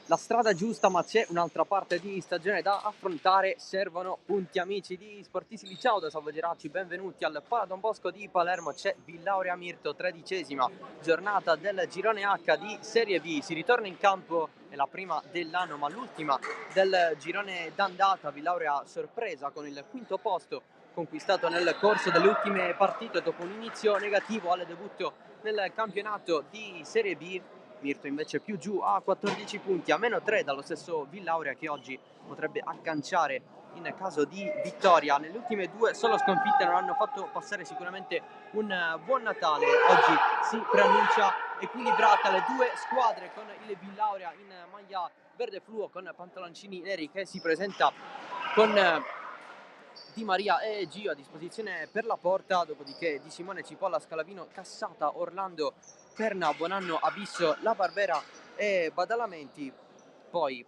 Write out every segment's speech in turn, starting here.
La strada è giusta, ma c'è un'altra parte di stagione da affrontare. Servono punti, amici di Sportissimi. Ciao da Salvo Geraci, benvenuti al Pala Don Bosco di Palermo. C'è Villauria Mirto, 13ª giornata del girone H di Serie B. Si ritorna in campo, è la prima dell'anno, ma l'ultima del girone d'andata. Villauria sorpresa con il quinto posto conquistato nel corso delle ultime partite dopo un inizio negativo al debutto nel campionato di Serie B. Mirto invece più giù a 14 punti, a meno 3 dallo stesso Villauria, che oggi potrebbe agganciare in caso di vittoria. Nelle ultime due solo sconfitte non hanno fatto passare sicuramente un buon Natale. Oggi si preannuncia equilibrata, le due squadre, con il Villauria in maglia verde fluo con pantaloncini neri che si presenta con Di Maria e Gio a disposizione per la porta, dopodiché Di Simone, Cipolla, Scalavino, Cassata, Orlando, Perna, Bonanno, Abisso, La Barbera e Badalamenti. Poi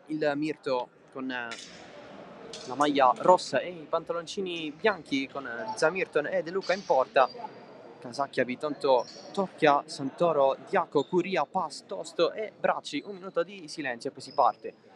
il Mirto con la maglia rossa e i pantaloncini bianchi con Zamirton e De Luca in porta. Casacchia, Bitonto, Torchia, Santoro, Diaco, Curia, Pas, Tosto e Bracci. Un minuto di silenzio e poi si parte.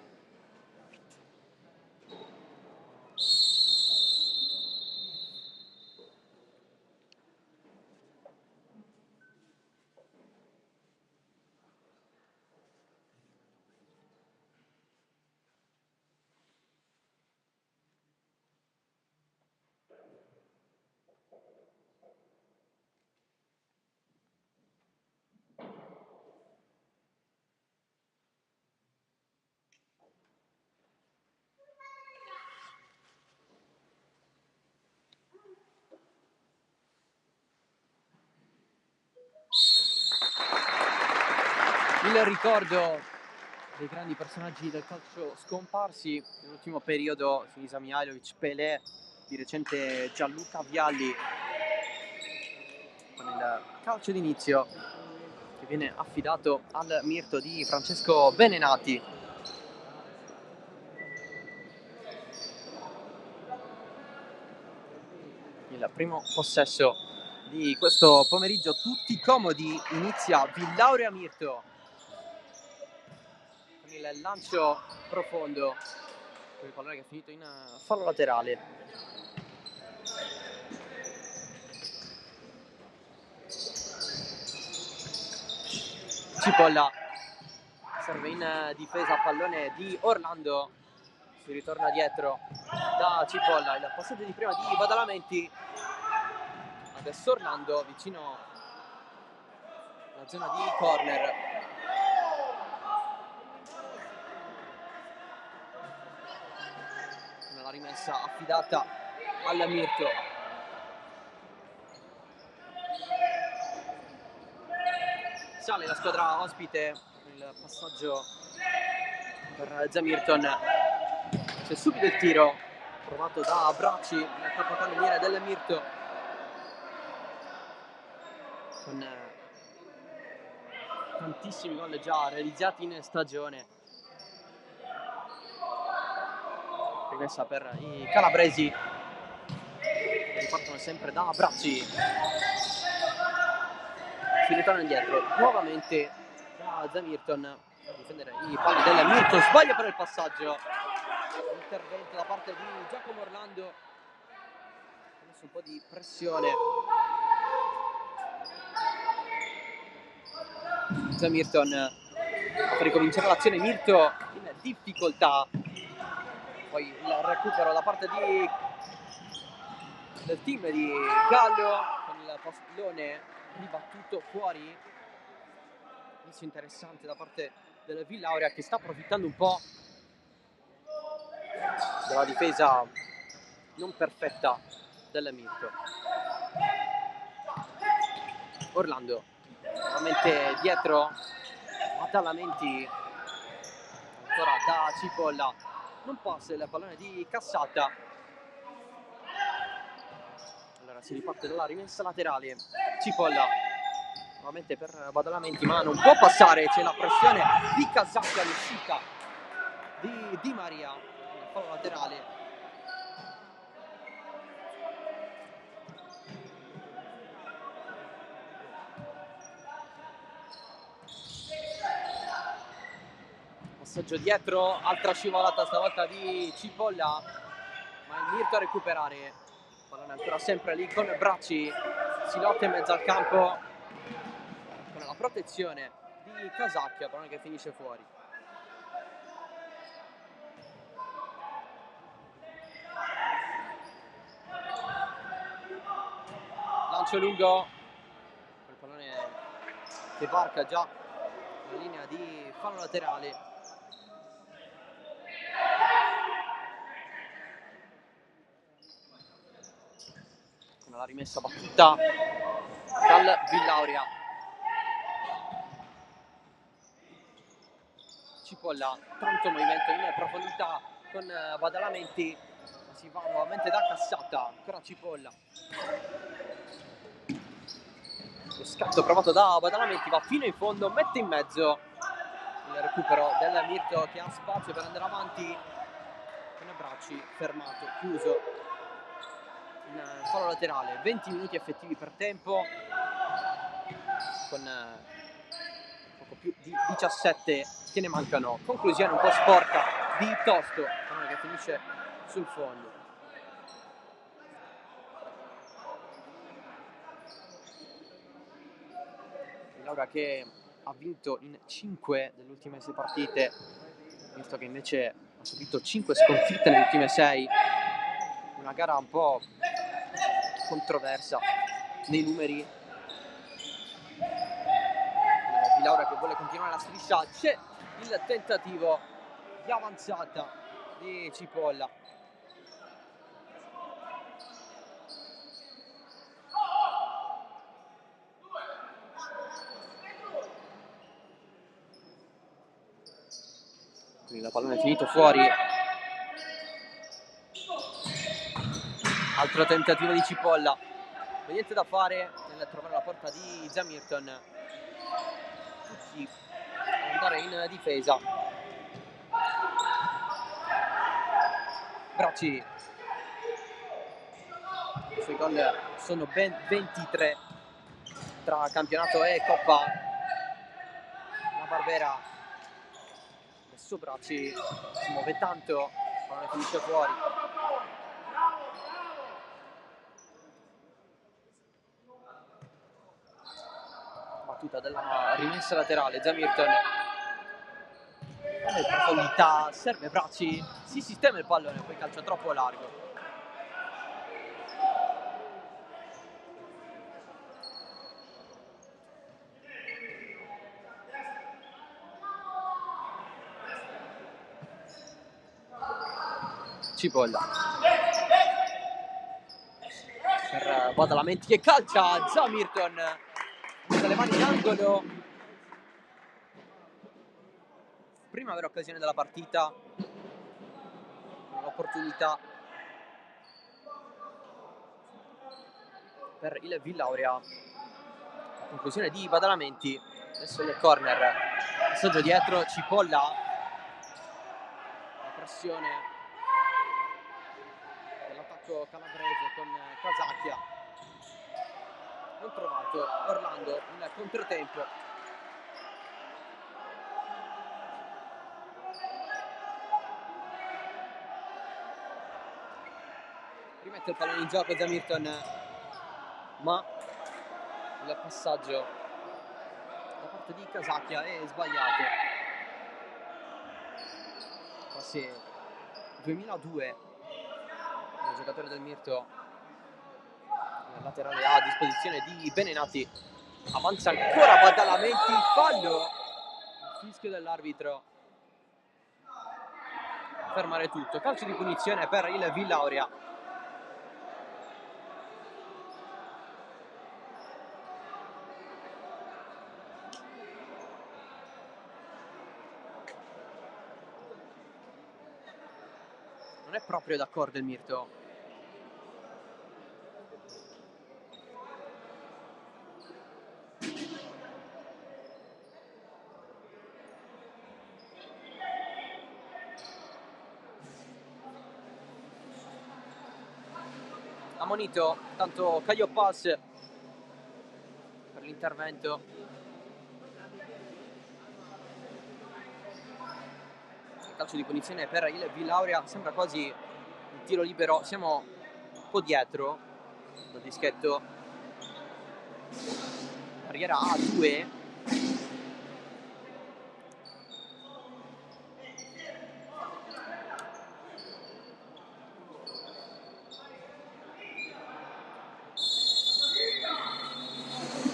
Il ricordo dei grandi personaggi del calcio scomparsi nell'ultimo periodo: Sinisa Mihajlovic, Pelé, di recente Gianluca Vialli, con il calcio d'inizio che viene affidato al Mirto di Francesco Benenati. Il primo possesso di questo pomeriggio, tutti comodi, inizia Villauria Mirto con il lancio profondo, il pallone che è finito in fallo laterale. Cipolla serve in difesa, pallone di Orlando, si ritorna dietro da Cipolla, il passaggio di prima di Badalamenti, adesso Orlando vicino alla zona di corner. La rimessa affidata al Mirto. Sale la squadra ospite con il passaggio per Zamirton. C'è subito il tiro provato da Bracci, il capocannoniere del Mirto, con tantissimi gol già realizzati in stagione. Rimessa per i calabresi, che ripartono sempre da Bracci. Si ritorna indietro nuovamente da Zamirton a difendere i palli del Mirto. Sbaglia per il passaggio. Intervento da parte di Giacomo Orlando, ha messo un po' di pressione. Zamirton per ricominciare l'azione, Mirto in difficoltà. Poi il recupero da parte del team di Gallo con il pallone ribattuto fuori. Inizio interessante da parte del Villauria, che sta approfittando un po' della difesa non perfetta del Mirto. Orlando nuovamente dietro, Badalamenti ancora da Cipolla, non passa il pallone di Cassata. Allora si riparte dalla rimessa laterale, Cipolla nuovamente per Badalamenti, ma non può passare, c'è la pressione di Cassata, l'uscita di Di Maria, il fallo laterale. Passaggio dietro, altra scivolata stavolta di Cipolla, ma il Mirto a recuperare. Pallone ancora sempre lì con Bracci, si lotta in mezzo al campo con la protezione di Casacchia, pallone che finisce fuori. Lancio lungo, quel pallone che varca già la linea di fallo laterale. Con la rimessa battuta dal Villauria. Cipolla, tanto movimento in profondità con Badalamenti, si va nuovamente da Cassata, ancora Cipolla. Lo scatto provato da Badalamenti va fino in fondo, mette in mezzo il recupero del Mirto che ha spazio per andare avanti con Bracci, fermato, chiuso in fallo laterale. 20 minuti effettivi per tempo con poco più di 17 che ne mancano. Conclusione un po' sporca di Tosto, che finisce sul fondo. Laura che ha vinto in 5 delle ultime 6 partite, visto che invece ha subito 5 sconfitte nelle ultime 6. Una gara un po' controversa nei numeri. Laura che vuole continuare la striscia, c'è il tentativo di avanzata di Cipolla. Quindi la pallone è finito fuori. Altro tentativo di Cipolla. Niente da fare nel trovare la porta di Zamirton. Tutti ad andare in difesa. Bracci. I suoi gol sono ben 23 tra campionato e Coppa. La Barbera. Adesso Bracci si muove tanto, ma non finisce fuori. Battuta della rimessa laterale, Zamirton. In profondità, serve Bracci, si sistema il pallone, poi calcia troppo largo. Cipolla per Badalamenti che calcia, Zamirton con le mani in angolo. Prima vera occasione della partita, un'opportunità per il Villauria. La conclusione di Badalamenti, adesso il corner, passaggio dietro, Cipolla, la pressione dell'attacco calabrese con Casacchia. Non trovato Orlando in controtempo. Rimette il pallone in gioco Zamirton, ma il passaggio da parte di Casacchia è sbagliato. Quasi 2002 il giocatore del Mirto nel laterale a disposizione di Benenati. Avanza ancora Badalamenti, fallo, il fischio dell'arbitro, fermare tutto, calcio di punizione per il Villauria. Non è proprio d'accordo il Mirto. Ammonito, tanto Caio Pass per l'intervento. calcio di punizione per il Villauria, sembra quasi un tiro libero, siamo un po' dietro dal dischetto, barriera a 2.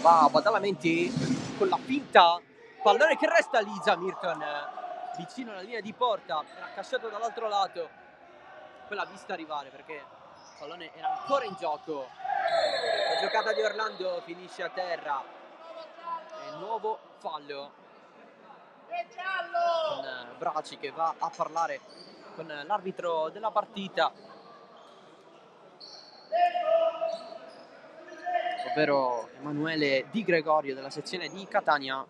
Va Badalamenti con la finta, pallone che resta lì, Zamirton vicino alla linea di porta, era casciato dall'altro lato, poi l'ha vista arrivare perché il pallone era ancora in gioco. La giocata di Orlando finisce a terra e nuovo fallo con Braci che va a parlare con l'arbitro della partita, ovvero Emanuele Di Gregorio della sezione di Catania,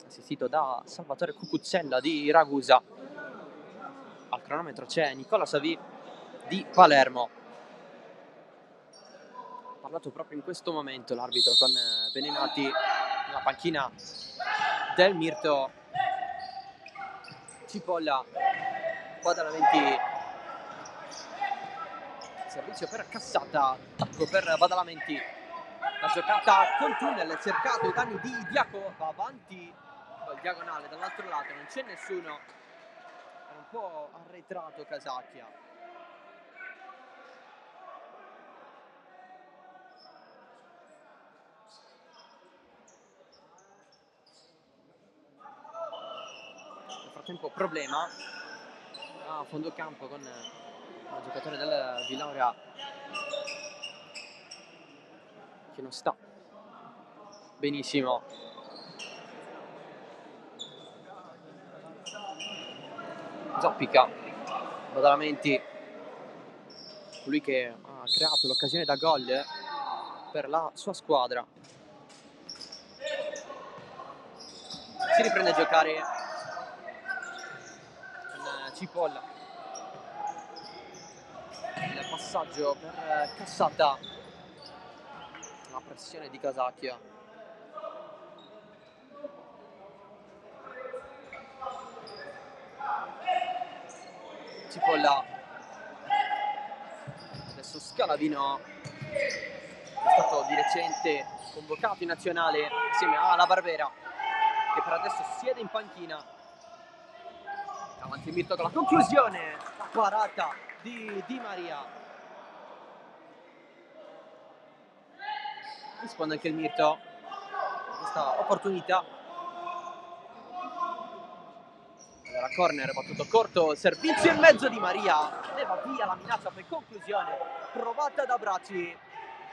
assistito da Salvatore Cucuzzella di Ragusa. Al cronometro c'è Nicola Savì di Palermo. Ha parlato proprio in questo momento l'arbitro con Benenati nella panchina del Mirto. Cipolla, Badalamenti, servizio per Cassata, attacco per Badalamenti, la giocata con tunnel, cercato i danni di Diaco, va avanti col diagonale dall'altro lato, non c'è nessuno, è un po' arretrato Casacchia. Nel frattempo problema a fondo campo con il giocatore del Villauria che non sta benissimo. Zoppica, Badalamenti, colui che ha creato l'occasione da gol per la sua squadra. Si riprende a giocare con Cipolla, il passaggio per Cassata, la pressione di Casacchia. Cipolla, adesso Scalavino, è stato di recente convocato in nazionale insieme alla Barbera, che per adesso siede in panchina. Avanti il Mirto con la conclusione, la parata di Di Maria. Risponde anche il Mirto a questa opportunità. Allora corner, battuto corto, servizio in mezzo di Maria, leva via la minaccia, poi conclusione provata da Braci,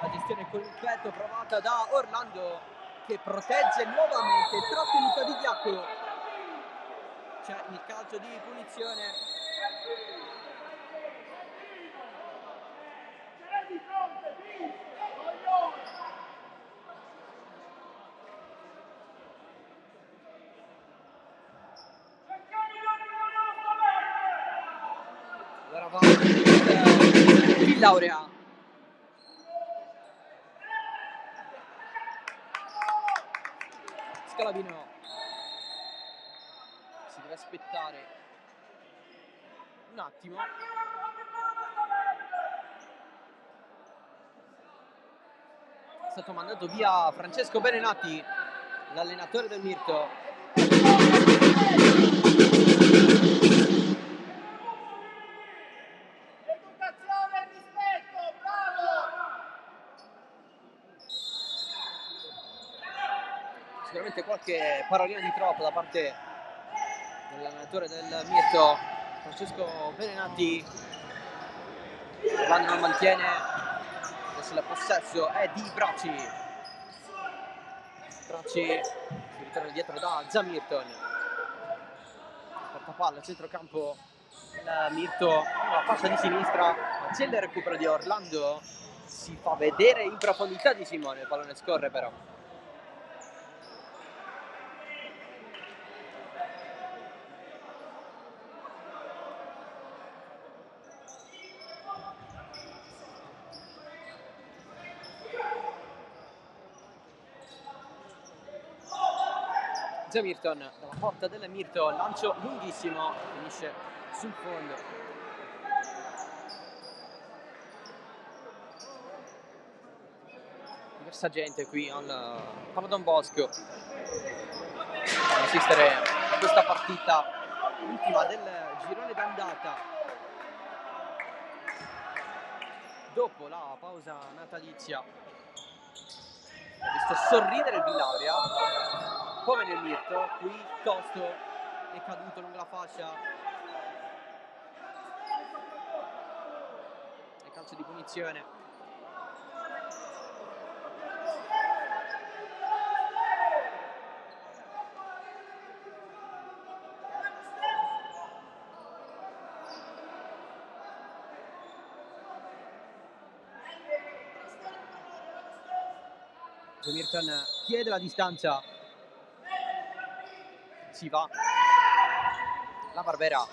la gestione con il petto provata da Orlando che protegge nuovamente, trattenuta di Diaco. C'è il calcio di punizione. Allora va il Laurea. Scalavino si deve aspettare un attimo. È stato mandato via Francesco Benenati, l'allenatore del Mirto. Educazione e rispetto, bravo! Sicuramente qualche parolina di troppo da parte dell'allenatore del Mirto, Francesco Benenati. Orlando non mantiene, adesso il possesso è di Braci. Braci si ritorna dietro da Zamirton. Porta palla, centrocampo, il Mirto, la fascia di sinistra, c'è il recupero di Orlando, si fa vedere in profondità di Simone, il pallone scorre però. Zamirton dalla porta della Mirto, lancio lunghissimo, finisce sul fondo. Diversa gente qui al Pala Don Bosco ad assistere a questa partita ultima del girone d'andata dopo la pausa natalizia. Ho visto sorridere il Villauria, come nel Mirto, qui Tosto è caduto lungo la fascia e calcio di punizione. Zamirton chiede la distanza, si va, la Barbera,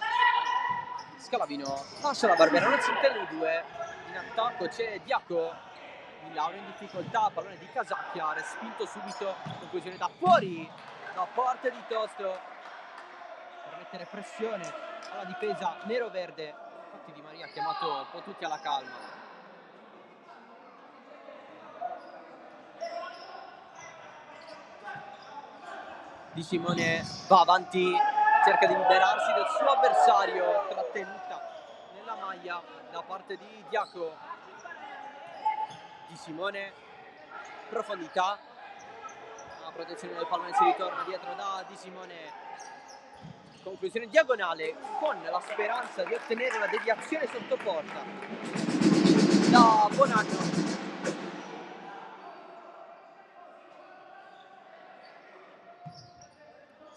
Scalavino lascia la Barbera, non si intendono i due, in attacco c'è Diaco, Villauria in difficoltà, pallone di Casacchia, respinto subito, conclusione da fuori, da parte di Tosto, per mettere pressione alla difesa nero-verde. Infatti Di Maria ha chiamato un po' tutti alla calma. Di Simone va avanti, cerca di liberarsi del suo avversario, trattenuta nella maglia da parte di Diaco. Di Simone, profondità, la protezione del pallone, si ritorna dietro da Di Simone, conclusione diagonale con la speranza di ottenere una deviazione sotto porta da Bonanno.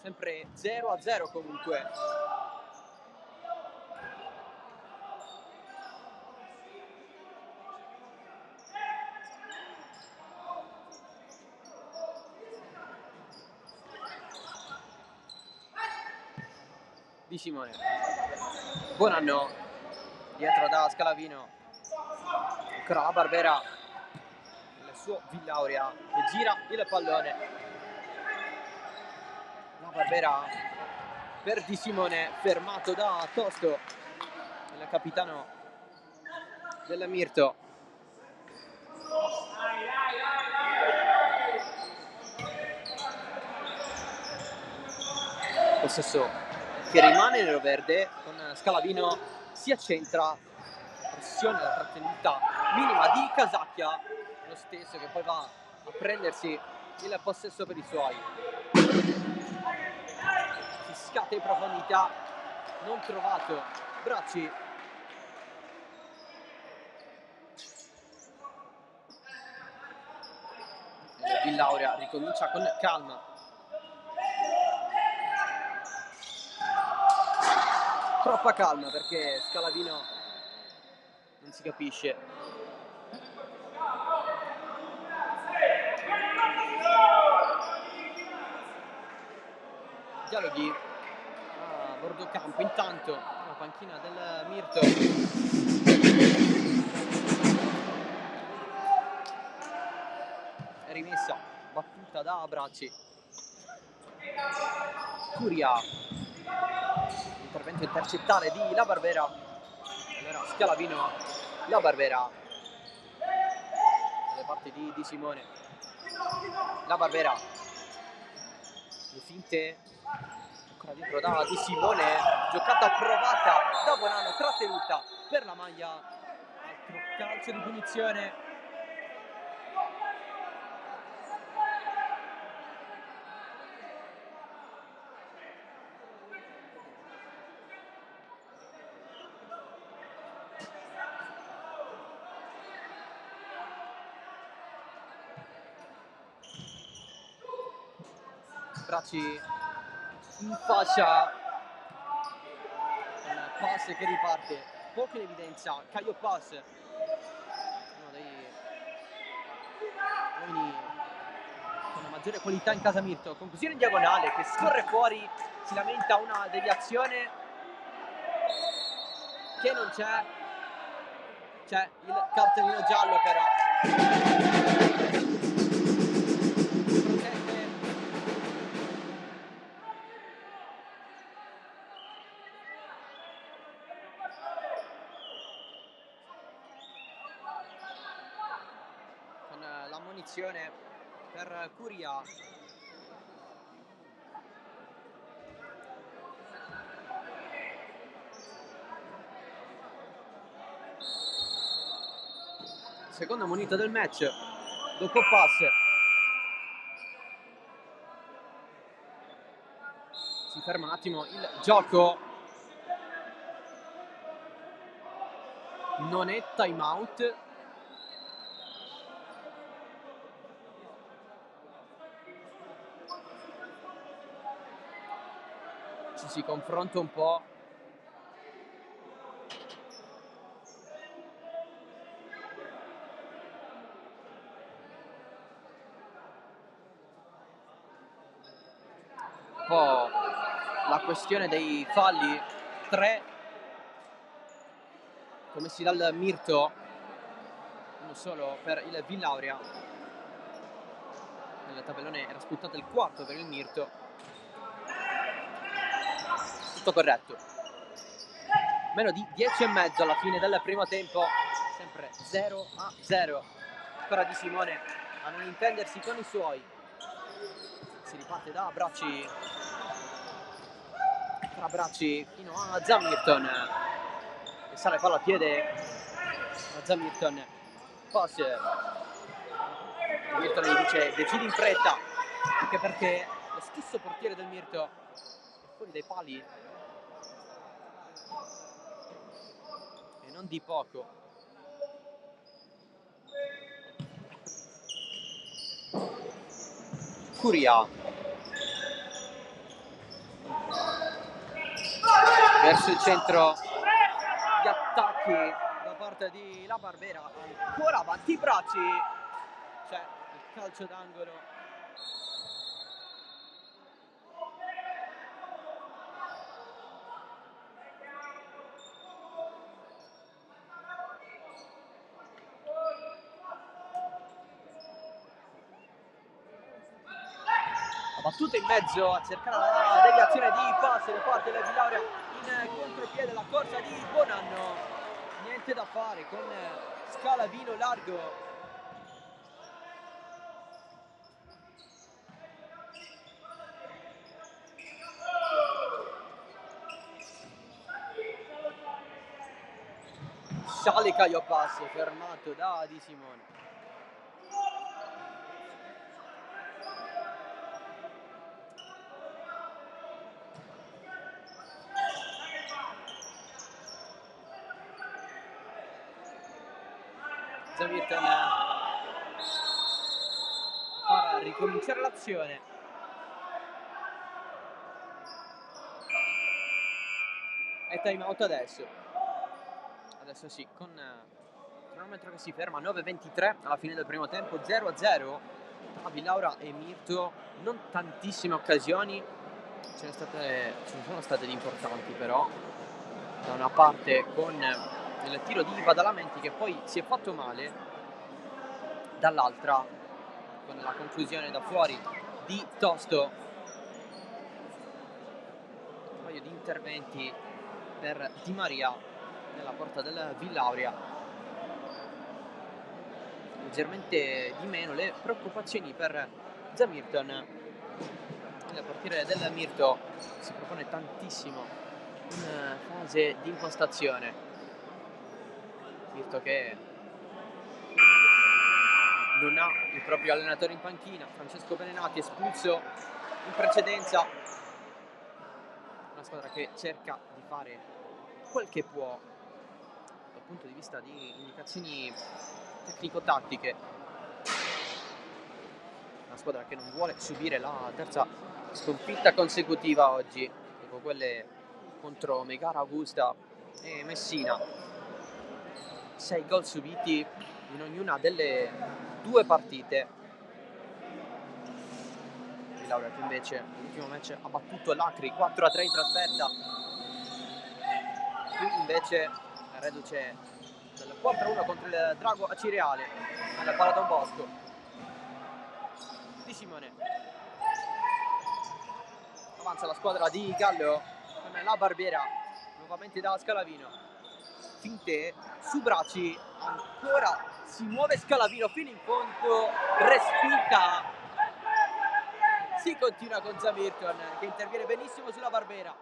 Sempre 0-0 comunque. Di Simone, Bonanno dietro da Scalavino, ancora la Barbera, il suo Villauria che gira il pallone, la Barbera per Di Simone, fermato da Tosto, il capitano della Mirto. Possesso che rimane nero-verde, con Scalavino si accentra, pressione la trattenuta minima di Casacchia, lo stesso che poi va a prendersi il possesso per i suoi. Si scatta in profondità, non trovato Bracci. E Villauria ricomincia con calma. Troppa calma perché Scalavino non si capisce. Dialoghi a bordo campo, intanto la panchina del Mirto. È rimessa, battuta da Bracci. Curia, intervento intercettare di La Barbera. Allora Scalavino, La Barbera dalle parti di Simone. La Barbera, le finte ancora dietro da Di Simone, giocata provata da Bonanno, trattenuta per la maglia, altro calcio di punizione. Bracci in fascia, un pass che riparte, poco in evidenza, Caio Pass, uno dei uomini con la maggiore qualità in casa Mirto, conclusione in diagonale che scorre fuori, si lamenta una deviazione che non c'è il cartellino giallo però. punizione per Curia. Seconda munita del match, dopo pass. Si ferma un attimo il gioco. Non è time out. Ci si confronta un po'. Un po' la questione dei falli, 3 commessi dal Mirto, uno solo per il Villauria. Nel tabellone era spuntato il 4 per il Mirto. Tutto corretto. Meno di 10,5 alla fine del primo tempo, sempre 0-0. Ancora Di Simone a non intendersi con i suoi. Si riparte da Bracci, tra Bracci fino a Zamirton, che sale palla a piede a Zamirton. Pass. Zamirton gli dice decidi in fretta, anche perché lo stesso portiere del Mirto è fuori dai pali e non di poco. Curia verso il centro di attacchi da parte di La Barbera, ancora avanti Bracci, c'è il calcio d'angolo. Battuta in mezzo a cercare la deviazione di pass da parte del Villauria, in contropiede la corsa di Bonanno, niente da fare con Scalavino largo. Sale Caio Pass, fermato da Di Simone. Zamirton farà ricominciare l'azione. È time out adesso. Adesso sì, con cronometro che si ferma, 9:23 alla fine del primo tempo, 0-0 tra Villauria e Mirto. Non tantissime occasioni, ce ne sono state di importanti però. Da una parte con il tiro di Badalamenti che poi si è fatto male, dall'altra con la conclusione da fuori di Tosto. Un paio di interventi per Di Maria nella porta del Villauria. Leggermente di meno le preoccupazioni per Zamirton. Il portiere del Mirto si propone tantissimo in fase di impostazione. Mirto che non ha il proprio allenatore in panchina, Francesco Benenati, espulso in precedenza. Una squadra che cerca di fare quel che può dal punto di vista di indicazioni tecnico-tattiche. Una squadra che non vuole subire la terza sconfitta consecutiva oggi, dopo quelle contro Megara Augusta e Messina. 6 gol subiti in ognuna delle 2 partite. Villauria che invece l'ultimo match ha battuto l'Acri 4-3 in trasferta. Qui invece reduce dal 4-1 contro il Drago Acireale nella Pala Don Bosco. Di Simone. Avanza la squadra di Gallo con La Barbera nuovamente da Scalavino. Finte su Bracci, ancora si muove Scalavino fino in fondo, respinta, si continua con Zamirton che interviene benissimo sulla Barbera.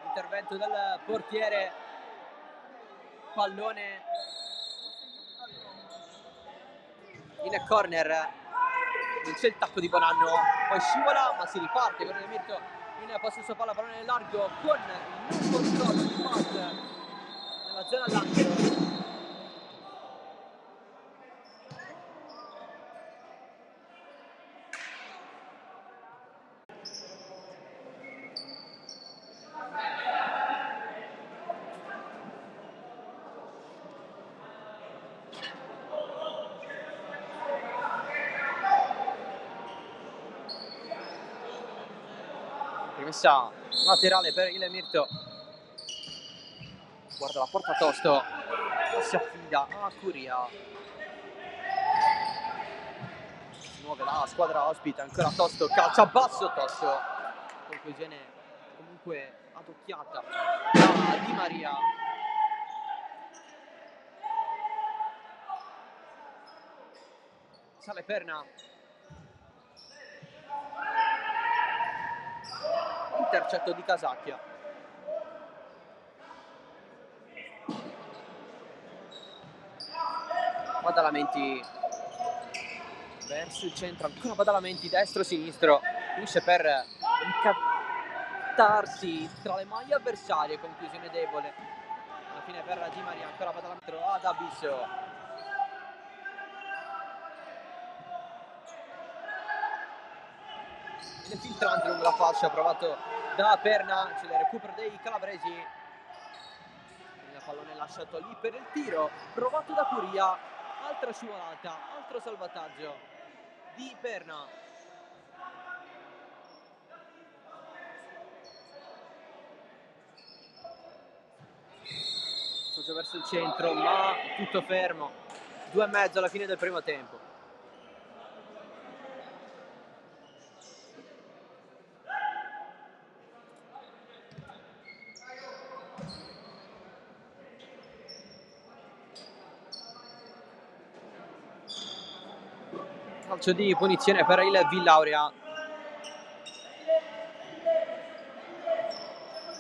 Intervento del portiere, pallone in corner, non c'è il tacco di Bonanno, poi scivola ma si riparte con Mirto in possesso palla, pallone largo con il non controllo di pass nella zona lancio. Rimessa laterale per il Mirto, guarda la porta tosto, si affida a Curia, si muove la squadra ospite, ancora tosto, calcia basso tosto, conclusione comunque adocchiata da Di Maria. Sale Perna, intercetto di Casacchia. Badalamenti verso il centro, ancora Badalamenti destro-sinistro, finisce per incattarsi tra le maglie avversarie, conclusione debole. Alla fine per Di Maria, ancora Badalamenti ad Abisso. Viene filtrante lungo la fascia, provato da Perna, c'è il recupero dei calabresi. Il pallone lasciato lì per il tiro, provato da Curia, altra scivolata, altro salvataggio di Perna. Socio verso il centro, ma tutto fermo. 2,5 alla fine del primo tempo. Calcio di punizione per il Villauria.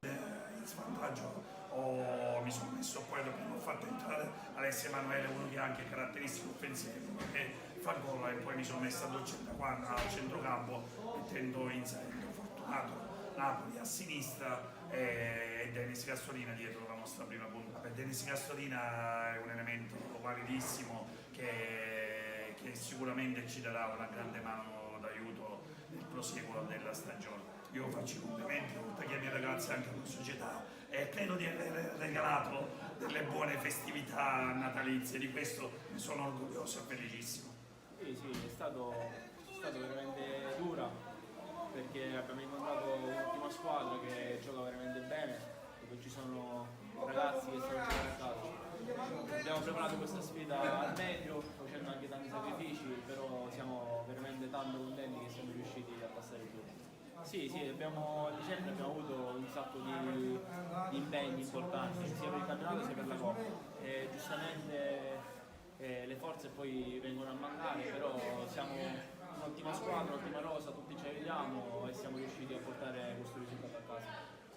In svantaggio mi sono messo poi dopo ho fatto entrare Alessio Emanuele, uno che ha anche caratteristiche offensive che fa gol, e poi mi sono messo al centrocampo mettendo inserendo Fortunato Napoli a sinistra e Denis Castolina dietro la nostra prima punta. Per Denis Castolina è un elemento validissimo che sicuramente ci darà una grande mano d'aiuto nel prosieguo della stagione. Io faccio i complimenti oltre che ai miei ragazzi anche alla società e credo di aver regalato delle buone festività natalizie, di questo ne sono orgoglioso e felicissimo. Sì, è stato veramente dura perché abbiamo incontrato un'ottima squadra che gioca veramente bene, dove ci sono ragazzi che stanno giocando a calcio. Abbiamo preparato questa sfida al meglio, facendo anche tanti sacrifici, però siamo veramente tanto contenti che siamo riusciti a passare il turno. Sì, a dicembre abbiamo avuto un sacco di impegni importanti, sia per il campionato sia per la Coppa. Giustamente le forze poi vengono a mancare, però siamo un'ottima squadra, un'ottima rosa, tutti ci aiutiamo e siamo riusciti a portare questo risultato a casa.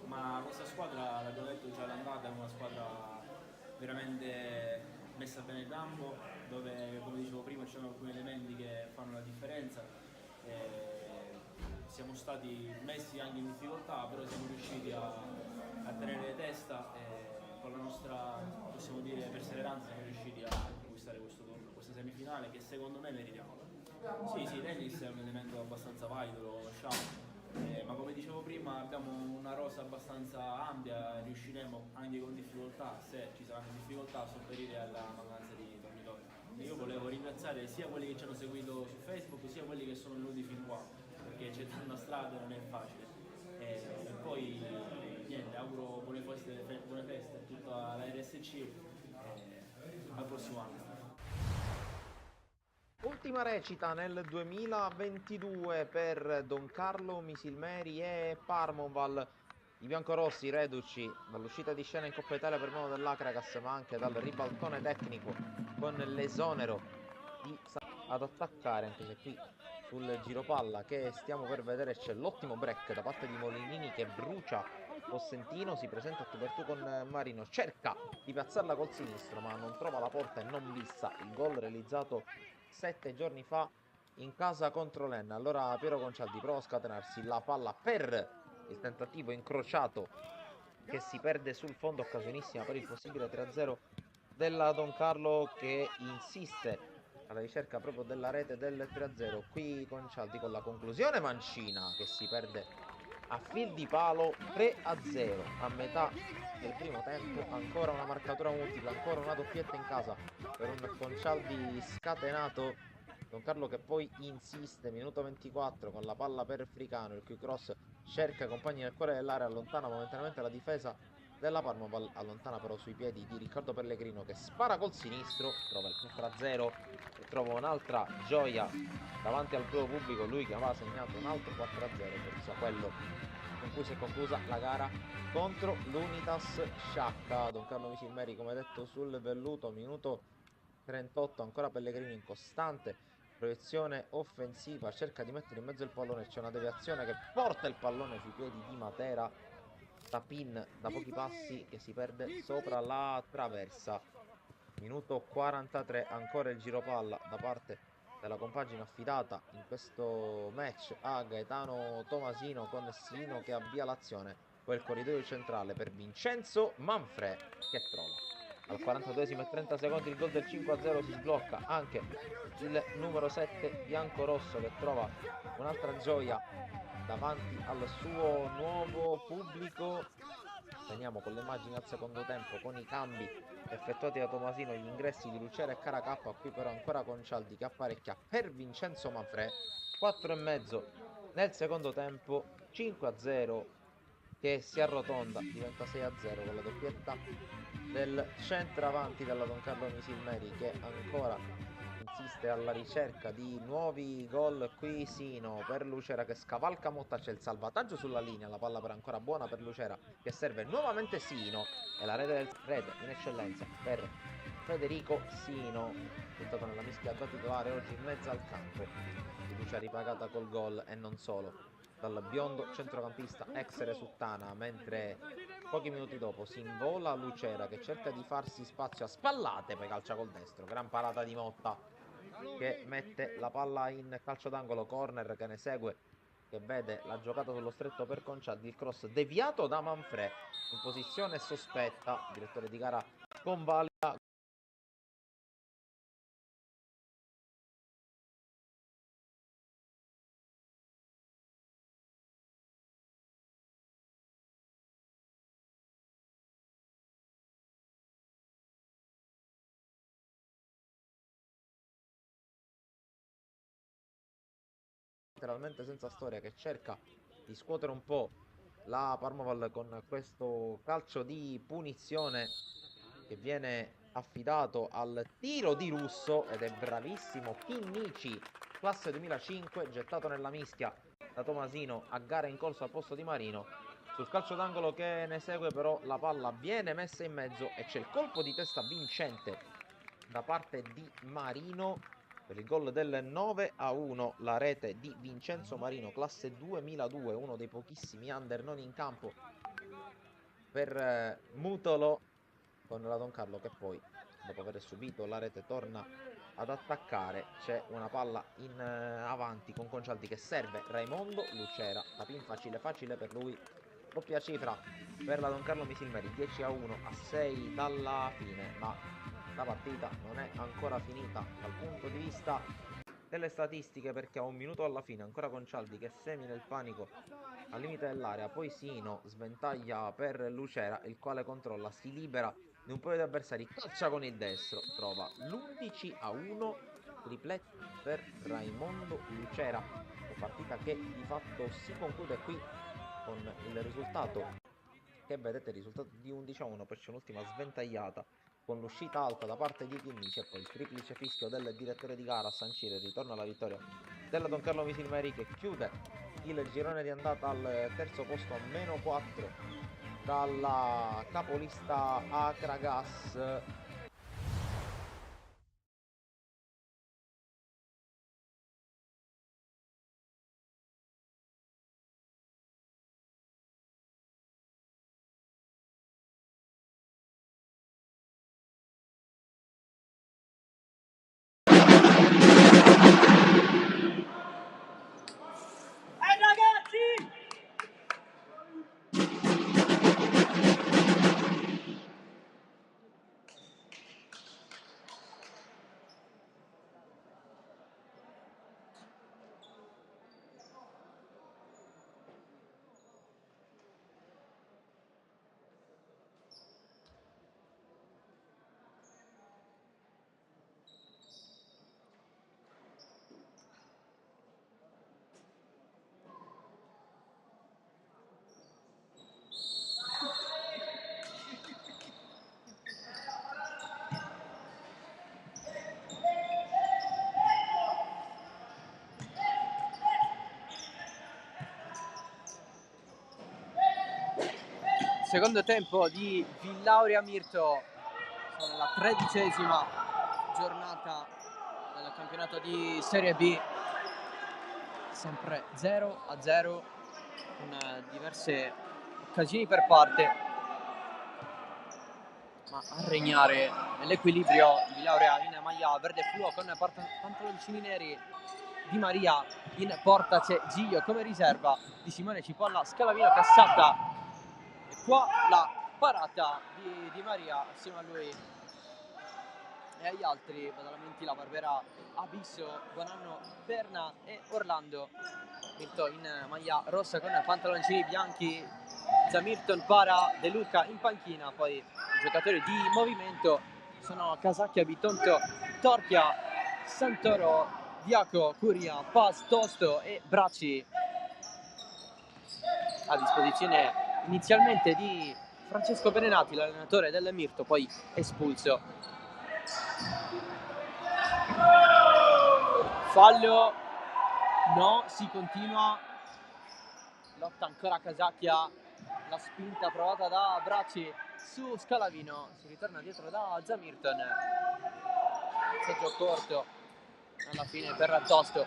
Ma questa squadra, l'abbiamo detto già all'andata, è una squadra veramente messa bene in campo, dove come dicevo prima ci sono alcuni elementi che fanno la differenza. Siamo stati messi anche in difficoltà, però siamo riusciti a tenere testa e con la nostra, possiamo dire, perseveranza siamo riusciti a conquistare questo turno, questa semifinale che secondo me meritiamo. Sì, Dennis è un elemento abbastanza valido, lo conosciamo. Ma come dicevo prima abbiamo una rosa abbastanza ampia, riusciremo anche con difficoltà, se ci saranno difficoltà, a sopperire alla mancanza di dormitori. Io volevo ringraziare sia quelli che ci hanno seguito su Facebook sia quelli che sono venuti fin qua, perché c'è tanta strada e non è facile. E poi niente, auguro buone feste a tutta la RSC e al prossimo anno. Ultima recita nel 2022 per Don Carlo Misilmeri e Parmoval. I biancorossi reduci dall'uscita di scena in Coppa Italia per mano dell'Acragas, ma anche dal ribaltone tecnico con l'esonero di ad attaccare, anche se qui sul giropalla che stiamo per vedere c'è l'ottimo break da parte di Molinini che brucia Possentino, si presenta a tu per tu con Marino, cerca di piazzarla col sinistro ma non trova la porta e non vissa il gol realizzato 7 giorni fa in casa contro l'Enna. Allora Piero Concialdi prova a scatenarsi la palla per il tentativo incrociato che si perde sul fondo, occasionissima per il possibile 3-0 della Don Carlo che insiste alla ricerca proprio della rete del 3-0. Qui Concialdi con la conclusione, Mancina che si perde a fil di palo. 3-0 a metà del primo tempo, ancora una marcatura multipla, ancora una doppietta in casa per un Concialdi scatenato. Don Carlo che poi insiste, minuto 24 con la palla per Fricano, il cui cross cerca compagni nel cuore dell'area, allontana momentaneamente la difesa della Parma, allontana però sui piedi di Riccardo Pellegrino che spara col sinistro, trova il 4-0 e trova un'altra gioia davanti al proprio pubblico, lui che aveva segnato un altro 4-0, forse quello con cui si è conclusa la gara contro l'Unitas Sciacca. Don Carlo Misilmeri come detto sul velluto, minuto 38, ancora Pellegrino in costante proiezione offensiva, cerca di mettere in mezzo il pallone, c'è una deviazione che porta il pallone sui piedi di Matera, Tapin da pochi passi che si perde sopra la traversa. Minuto 43, ancora il giropalla da parte della compagine affidata in questo match a Gaetano Tomasino con Sino che avvia l'azione, poi il corridoio centrale per Vincenzo Manfrè che trova. Al 42esimo e 30 secondi il gol del 5-0, si sblocca anche il numero 7 biancorosso che trova un'altra gioia davanti al suo nuovo pubblico. Veniamo con le immagini al secondo tempo con i cambi effettuati da Tomasino, gli ingressi di Lucera e Caracappa, qui però ancora Concialdi che apparecchia per Vincenzo Manfrè. 4,5 nel secondo tempo, 5-0 che si arrotonda, diventa 6-0 con la doppietta del centravanti della Don Carlo Misilmeri che ancora insiste alla ricerca di nuovi gol. Qui Sino per Lucera che scavalca Motta, c'è il salvataggio sulla linea, la palla però ancora buona per Lucera che serve nuovamente Sino e la rete in eccellenza per Federico Sino, buttato nella mischia da titolare oggi in mezzo al campo, fiducia ripagata col gol e non solo dal biondo centrocampista ex Resuttana, mentre pochi minuti dopo si invola Lucera che cerca di farsi spazio a spallate, poi calcia col destro, gran parata di Motta che mette la palla in calcio d'angolo, corner che ne segue, che vede la giocata sullo stretto per Concialdi, il cross deviato da Manfrè in posizione sospetta, il direttore di gara convalida. Letteralmente senza storia, che cerca di scuotere un po' la Parmaval con questo calcio di punizione che viene affidato al tiro di Russo ed è bravissimo Pinnici, classe 2005, gettato nella mischia da Tomasino a gara in corso al posto di Marino. Sul calcio d'angolo che ne segue però la palla viene messa in mezzo e c'è il colpo di testa vincente da parte di Marino per il gol del 9-1, la rete di Vincenzo Marino, classe 2002, uno dei pochissimi under non in campo per Mutolo, con la Don Carlo che poi dopo aver subito la rete torna ad attaccare. C'è una palla in avanti con Concialdi che serve Raimondo Lucera, Tapin facile per lui, doppia cifra per la Don Carlo Misilmeri, 10-1 a 6 dalla fine, ma la partita non è ancora finita dal punto di vista delle statistiche, perché a un minuto alla fine ancora Concialdi che semina il panico al limite dell'area, poi Sino sventaglia per Lucera, il quale controlla, si libera di un paio di avversari, calcia con il destro, trova l'11-1, triplette per Raimondo Lucera, una partita che di fatto si conclude qui con il risultato che vedete, il risultato di 11-1, poi c'è un'ultima sventagliata con l'uscita alta da parte di Chinnici e poi il triplice fischio del direttore di gara a sancire il ritorno alla vittoria della Don Carlo Misilmeri che chiude il girone di andata al terzo posto a -4 dalla capolista Acragas. Secondo tempo di Villauria Mirto, sono la 13ª giornata del campionato di Serie B, sempre 0-0 con diverse occasioni per parte, ma a regnare nell'equilibrio Villauria in maglia verde fluo con pantaloncini neri. Di Maria in porta, c'è Giglio come riserva di Simone Cipolla, Scalavino, Cassata. Qua la parata di Maria assieme a lui e agli altri: Badalamenti, La Barbera, Abisso, Bonanno, Berna e Orlando. Mirto in maglia rossa con pantaloncini bianchi, Zamirton, Para, De Luca in panchina. Poi i giocatori di movimento sono Casacchia, Bitonto, Torchia, Santoro, Diaco, Curia, Paz, Tosto e Bracci, a disposizione inizialmente di Francesco Berenati, l'allenatore del Mirto, poi espulso. Fallo, no, si continua, lotta ancora Casacchia, la spinta provata da Bracci su Scalavino, si ritorna dietro da Zamirton, passaggio corto alla fine per Tosto,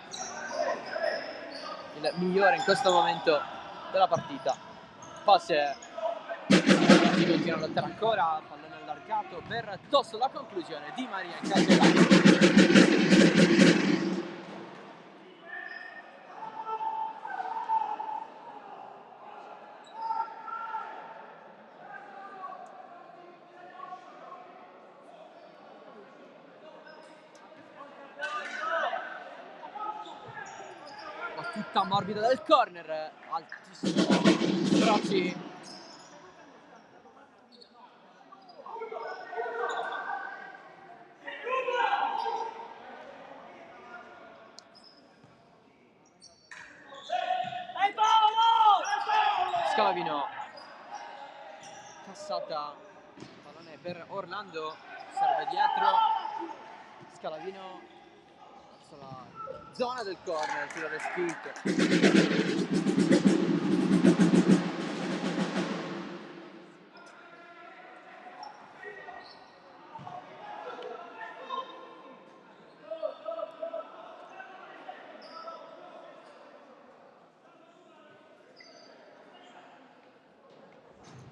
il migliore in questo momento della partita. Passe, si continua a lottare ancora, pallone allargato per Tosto, la conclusione di Maria in calcio. Tutta morbida del corner, altissimo Bracci, Scalavino, Cassata, pallone per Orlando, serve dietro, Scalavino sulla zona del corner, tiro respinto.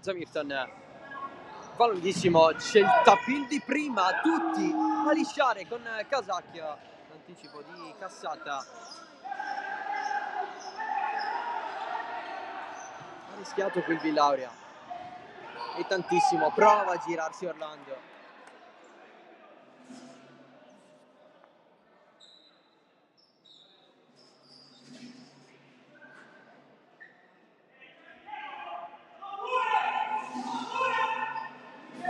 Zamirton, validissimo, c'è il tapin di prima, tutti a lisciare con Casacchia, l'anticipo di Cassata. Ha rischiato qui il Villauria e tantissimo, prova a girarsi Orlando.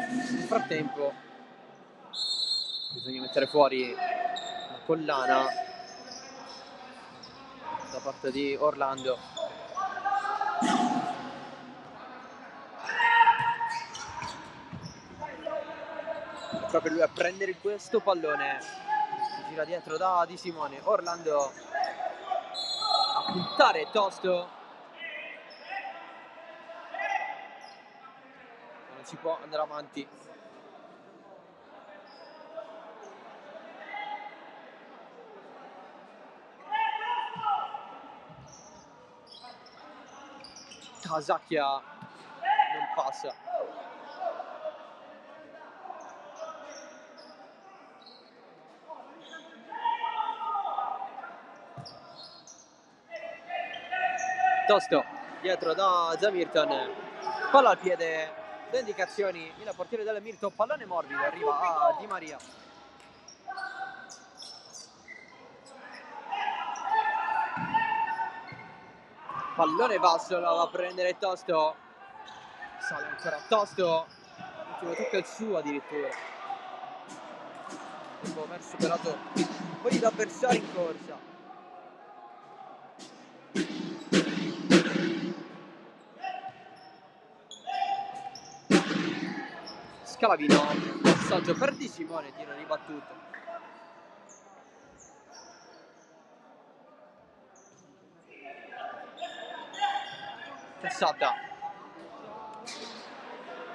Nel frattempo bisogna mettere fuori la collana da parte di Orlando. È proprio lui a prendere questo pallone, si gira dietro da Di Simone. Orlando puntare tosto. Non si può andare avanti. Casacchia non passa. Tosto dietro da Zamirton, palla al piede, le indicazioni il portiere del Mirto, pallone morbido, arriva a Di Maria. Pallone basso, la va a prendere Tosto, sale ancora Tosto, l'ultimo tocco è il suo addirittura, dopo aver superato un po' di avversari in corsa. Scalavino, passaggio per Di Simone, tiro ribattuto. Cassata,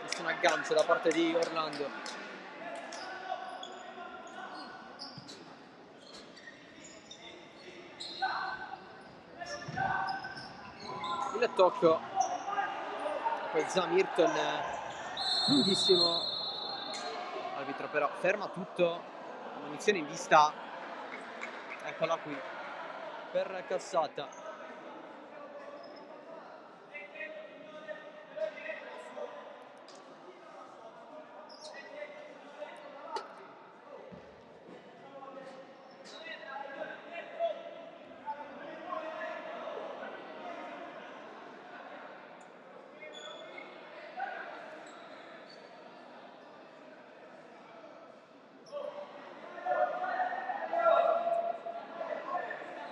nessun aggancio da parte di Orlando. Il tocco, poi Zamirton lunghissimo, arbitro però ferma tutto, munizione in vista, eccola qui per Cassata.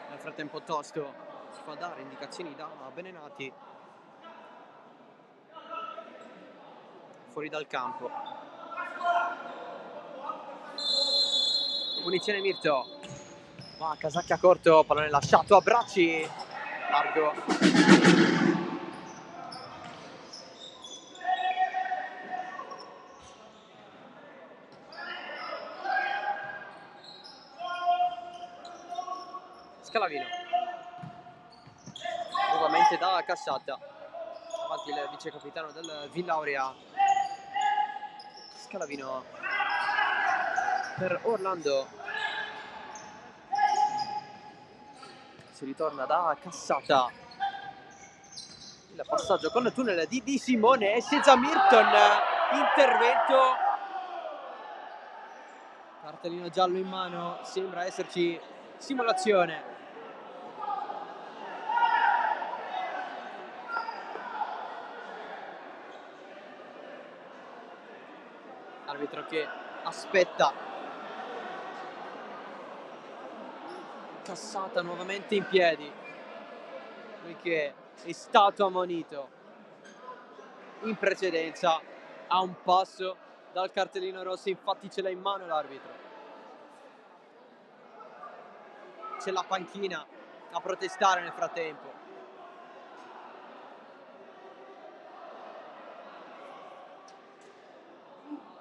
Nel frattempo Tosto si fa dare indicazioni da Benenati fuori dal campo. Punizione Mirto, ma Casacchia corto, pallone lasciato a Bracci, largo. Scalavino, nuovamente da Cassata, avanti il vice capitano del Villauria. Scalavino per Orlando, si ritorna da Cassata, il passaggio con il tunnel di Di Simone e senza Mirton, intervento, cartellino giallo in mano, sembra esserci simulazione. Arbitro che aspetta. Cassata nuovamente in piedi, poiché è stato ammonito in precedenza, a un passo dal cartellino rosso, infatti ce l'ha in mano l'arbitro. C'è la panchina a protestare nel frattempo.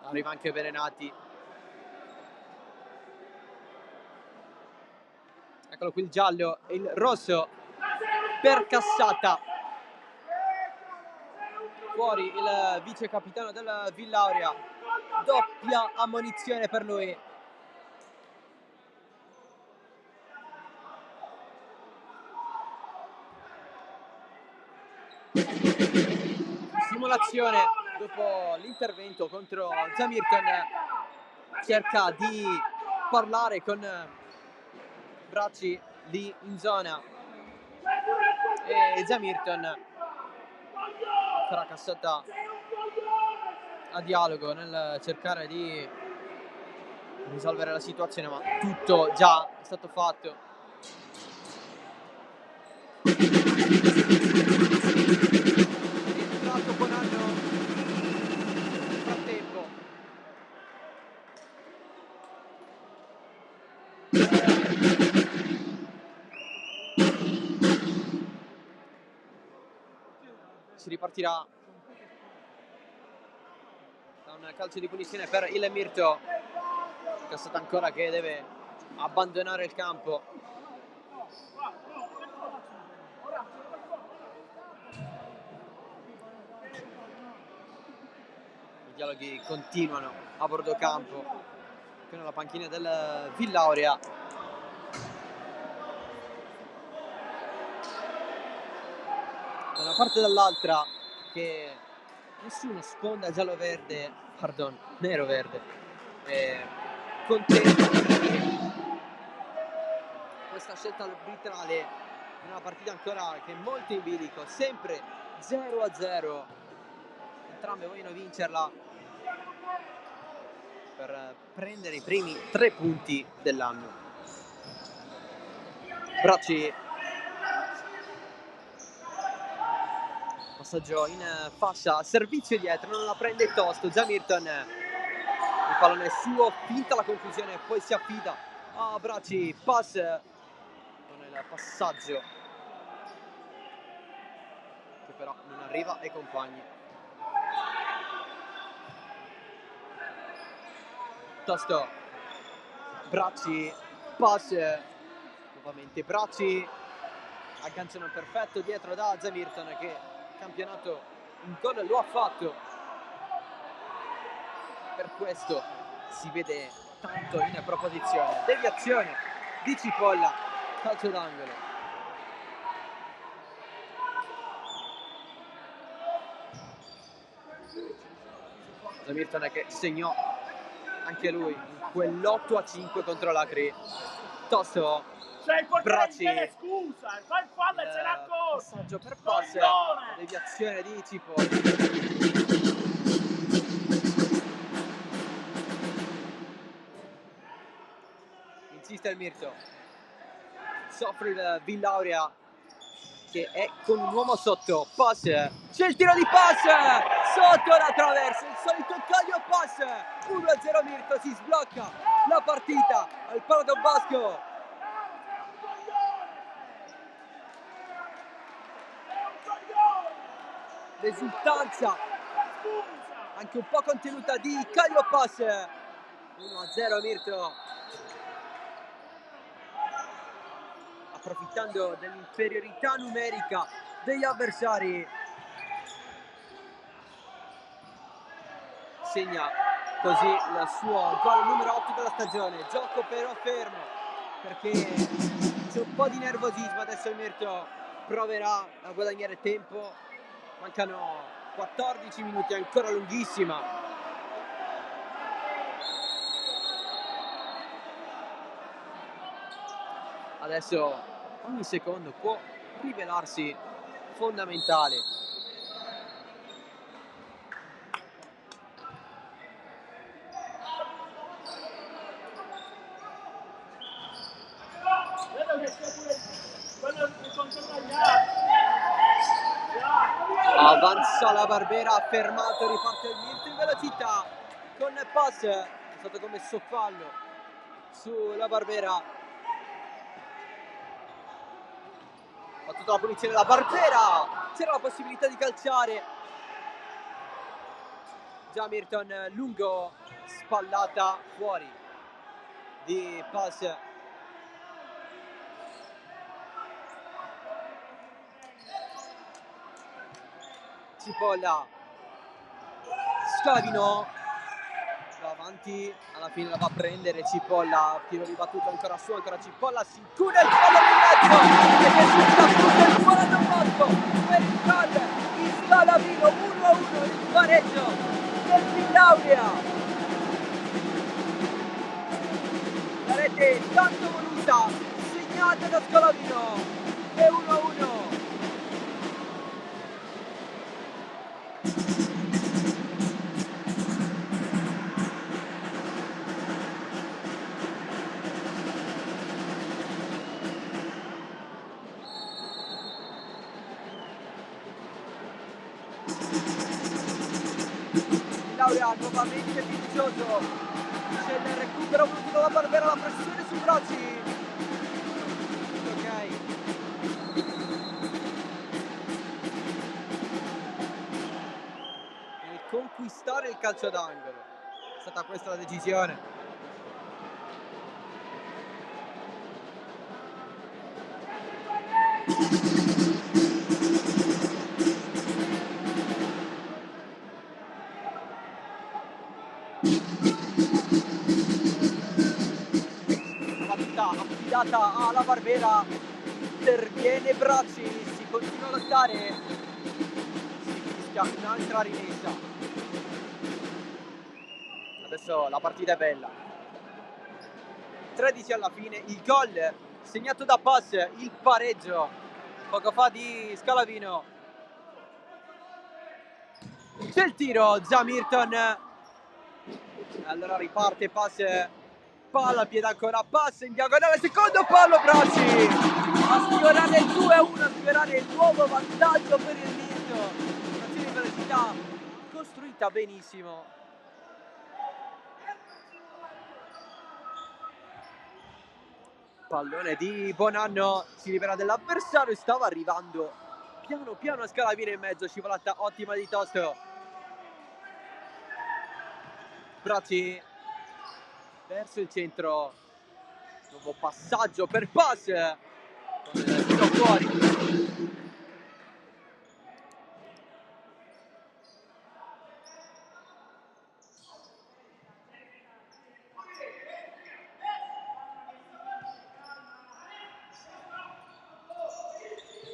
Arriva anche Benenati. Eccolo qui il giallo e il rosso per Cassata. Fuori il vice capitano del Villauria. Doppia ammonizione per lui. Simulazione dopo l'intervento contro Zamirton. Cerca di parlare con Bracci lì in zona e Zamirton farà Cassata a dialogo nel cercare di risolvere la situazione, ma tutto già è stato fatto. Rientrato Bonanno nel frattempo. Si ripartirà da un calcio di punizione per il Mirto. Cassata ancora che deve abbandonare il campo. I dialoghi continuano a bordo campo con la panchina del Villauria. Da una parte e dall'altra che nessuno sponda giallo-verde, pardon, nero-verde, contento di questa scelta arbitrale in una partita ancora che è molto in bilico, sempre 0-0, entrambe vogliono vincerla per prendere i primi 3 punti dell'anno. Bracci, passaggio in fascia, servizio dietro, non la prende Tosto, già Mirton, il pallone è suo, finta la confusione, poi si affida a Bracci, pass con il passaggio che però non arriva ai compagni. Tosto, Bracci, pass, nuovamente Bracci, agganciano perfetto dietro da Zamirton che campionato in gol lo ha fatto, per questo si vede tanto in proposizione. Deviazione di Cipolla, calcio d'angolo. Zamirton che segnò anche lui in quell'8-5 contro l'Acri. Tosto, C'è il portiere Bracci, in piede, scusa, fa il fallo e se ne accorge. passaggio per pass, Coglione! deviazione di Cipolla. Insiste il Mirto, soffre il Villauria che è con un uomo sotto, pass, c'è il tiro di pass, sotto la traversa, il solito Caglio pass, 1-0 Mirto, si sblocca la partita al Pala Don Bosco. L'esultanza anche un po' contenuta di Caglio pass, 1-0 Mirto, approfittando dell'inferiorità numerica degli avversari. Segna così il suo gol numero 8 della stagione. Gioco però fermo perché c'è un po' di nervosismo. Adesso il Mirto proverà a guadagnare tempo. Mancano 14 minuti, è ancora lunghissima. Adesso ogni secondo può rivelarsi fondamentale. Vedo che c'è pure quello che controlla gli altri. Avanza la Barbera, fermato, riparte il Mirto in velocità con pass, è stato commesso fallo sulla Barbera. Battuta la punizione della Barbera, c'era la possibilità di calciare. Già Mirton lungo, spallata fuori di pass. Cipolla, Scalavino va avanti, alla fine la va a prendere Cipolla, tiro ribattuto ancora su, ancora Cipolla, si incula il fallo in mezzo e risulta appunto il Pala Don Bosco per il gol di Scalavino, 1-1 il pareggio del Villauria. La rete tanto voluta, segnata da Scalavino, e 1-1. Laurea nuovamente fiducioso, c'è il recupero voluto dalla Barbera, la pressione sui Bracci. Ok, acquistare il calcio d'angolo. È stata questa la decisione. Affidata alla Barbera, interviene Bracci, si continua a lottare, si fischia un'altra rimessa. Adesso la partita è bella. 13 alla fine, il gol segnato da Pass, il pareggio poco fa di Scalavino. C'è il tiro, Zamirton. Allora riparte Pass. Palla a piede ancora, Pass in diagonale, secondo palo, Bracci a sfiorare il 2-1, a sfiorare il nuovo vantaggio per il Mirto. Un'azione di velocità costruita benissimo. Pallone di Bonanno, si libera dell'avversario e stava arrivando piano piano a Scalavino in mezzo, scivolata ottima di Tosto. Bracci verso il centro, nuovo passaggio per Pass con il tiro fuori.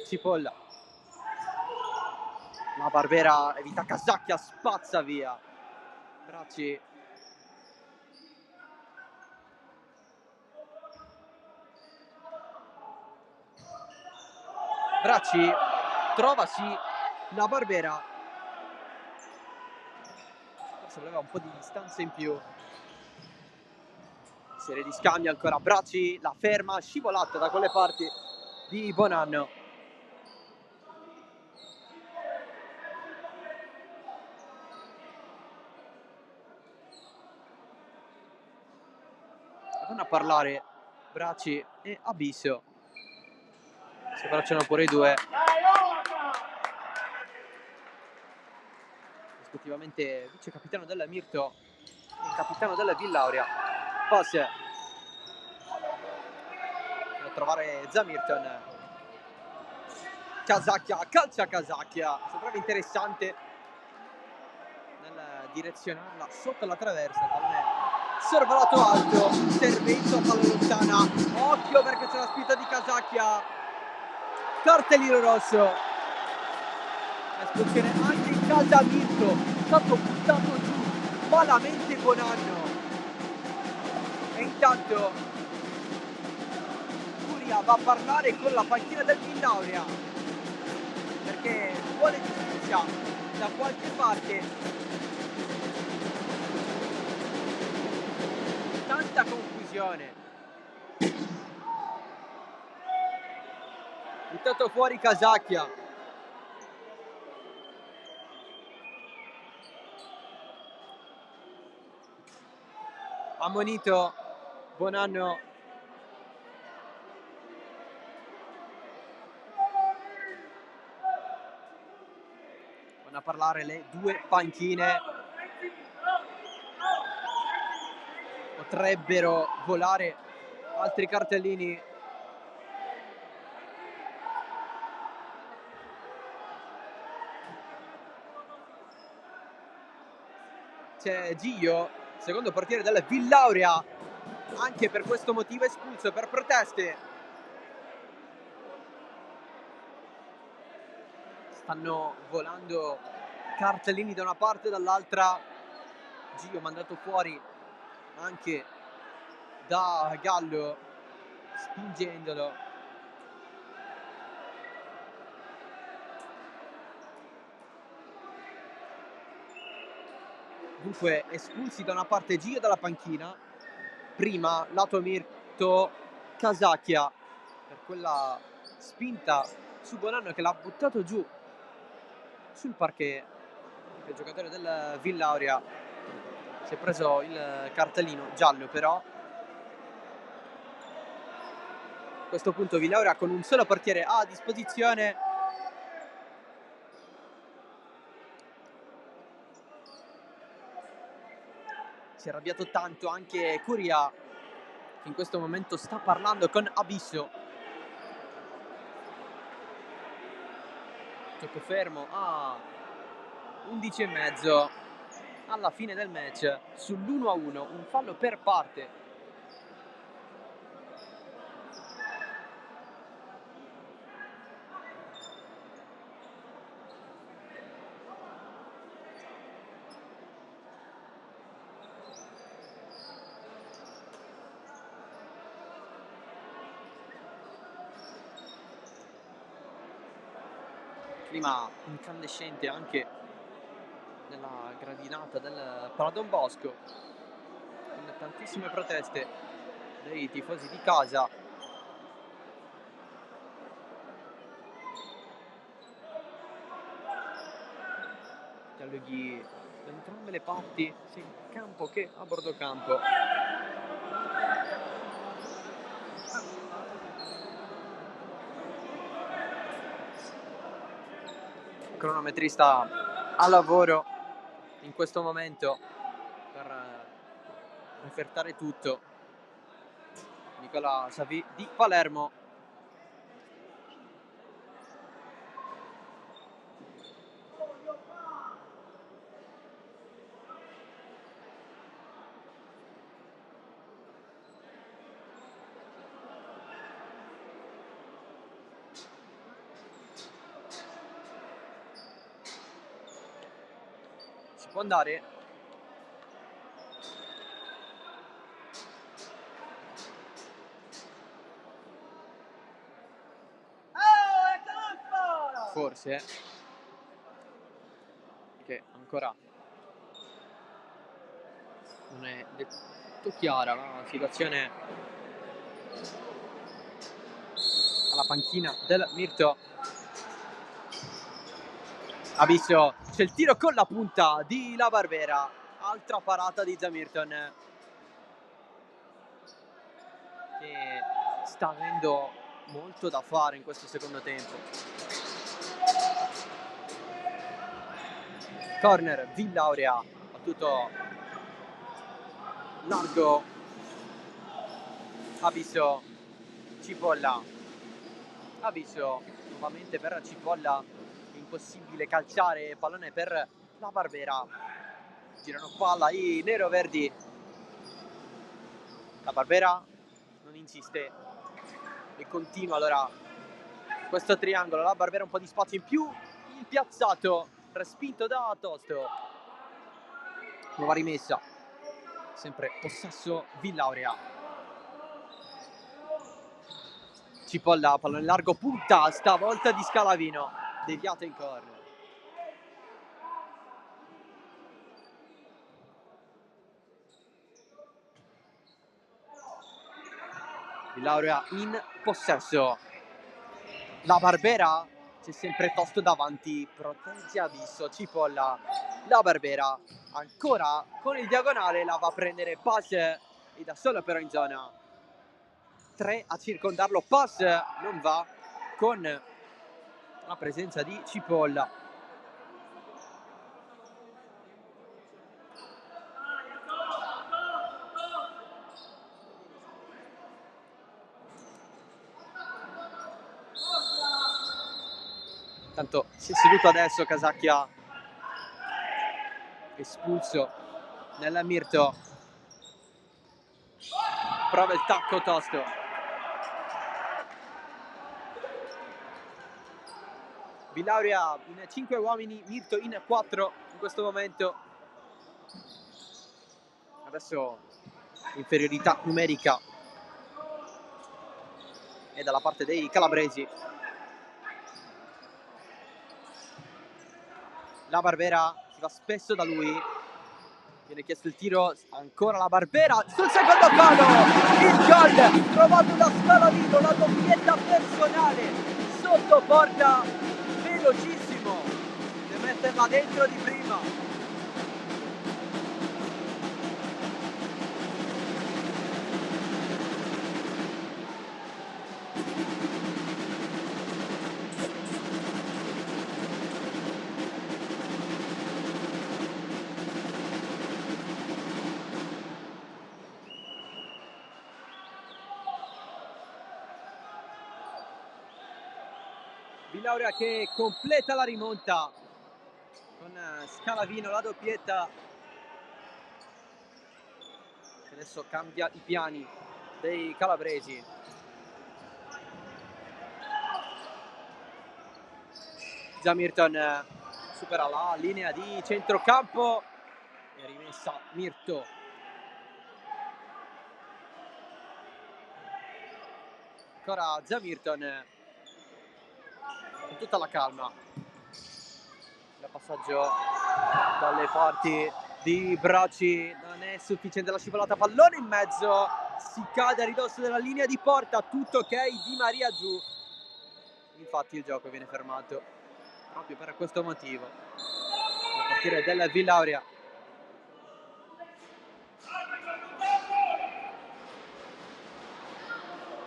Cipolla, la Barbera evita Casacchia, spazza via. Bracci trova sì la Barbera, forse voleva un po' di distanza in più. Serie di scambi ancora, Bracci la ferma, scivolata da quelle parti di Bonanno. Vanno a parlare Bracci e Abisso, si abbracciano pure i due, rispettivamente vice capitano della Mirto e capitano della Villauria. Pass per trovare Zamirton. Casacchia, calcia Casacchia, sembrava interessante nel direzionarla sotto la traversa, pallone sorvolato alto, intervento a palla lontana, occhio perché c'è la spinta di Casacchia, cartellino rosso, espulsione anche in casa Mirto, è stato buttato giù malamente Bonanno. E intanto Furia va a parlare con la panchina del Villauria perché vuole giustizia da qualche parte. Tanta confusione. Buttato fuori Casacchia. Ammonito Bonanno. Vanno a parlare le due panchine. Potrebbero volare altri cartellini. C'è Gio, secondo portiere della Villauria, anche per questo motivo espulso per proteste. Stanno volando cartellini da una parte e dall'altra. Gio mandato fuori anche da Gallo, spingendolo. Dunque espulsi da una parte Gio dalla panchina, prima lato Mirto Casacchia per quella spinta su Bonanno che l'ha buttato giù sul parquet. Il giocatore del Villauria si è preso il cartellino giallo, però a questo punto Villauria con un solo portiere a disposizione Si è arrabbiato tanto anche Curia, che in questo momento sta parlando con Abisso. Gioco fermo a 11,5 alla fine del match sull'1-1, un fallo per parte. Clima incandescente anche nella gradinata del Pala Don Bosco, con tantissime proteste dei tifosi di casa. Dialoghi da entrambe le parti, sia in campo che a bordo campo. Cronometrista a lavoro in questo momento per refertare tutto. Nicola Savi di Palermo. Si può andare. Forse che ancora non è detto chiara la situazione alla panchina del Mirto. Abisso, c'è il tiro con la punta di La Barbera, altra parata di Zamirton, che sta avendo molto da fare in questo secondo tempo. Corner Villaurea, battuto largo. Abisso, Cipolla. Abisso nuovamente per Cipolla. Impossibile calciare, pallone per La Barbera. Girano palla i nero-verdi. La Barbera non insiste e continua allora questo triangolo. La Barbera un po' di spazio in più. Il piazzato respinto da Tosto. Nuova rimessa, sempre possesso Villaurea. Cipolla, pallone largo, punta stavolta di Scalavino, deviato in corner. Villaurea in possesso. La Barbera, c'è sempre Tosto davanti, protegge Abisso. Cipolla, La Barbera ancora con il diagonale, la va a prendere Pass e da solo però in zona. 3 a circondarlo, Pass non va con la presenza di Cipolla. Tanto si è seduto adesso Casacchia, espulso nel Mirto. Prova il tacco Tosto. Villaurea in 5 uomini, Mirto in 4 in questo momento. Adesso inferiorità numerica è dalla parte dei calabresi. La Barbera si va spesso da lui, viene chiesto il tiro, ancora La Barbera sul secondo palo, il gol trovato da Scalavino, la doppietta personale sotto porta, velocissimo, deve metterla dentro di prima. Villauria che completa la rimonta con Scalavino, la doppietta. Adesso cambia i piani dei calabresi. Zamirton supera la linea di centrocampo e rimessa Mirto. Ancora Zamirton con tutta la calma. Il passaggio dalle parti di Braci non è sufficiente, la scivolata, pallone in mezzo, si cade a ridosso della linea di porta, tutto ok, Di Maria giù. Infatti il gioco viene fermato proprio per questo motivo. A partire della Villauria.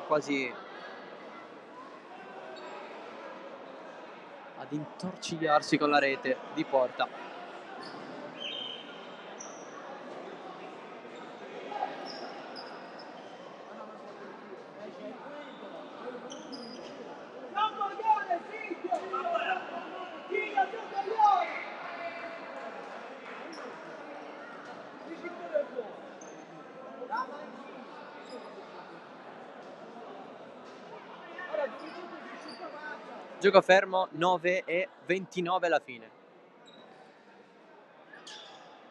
Quasi ad intorcigliarsi con la rete di porta. Gioco fermo, 9:29 alla fine.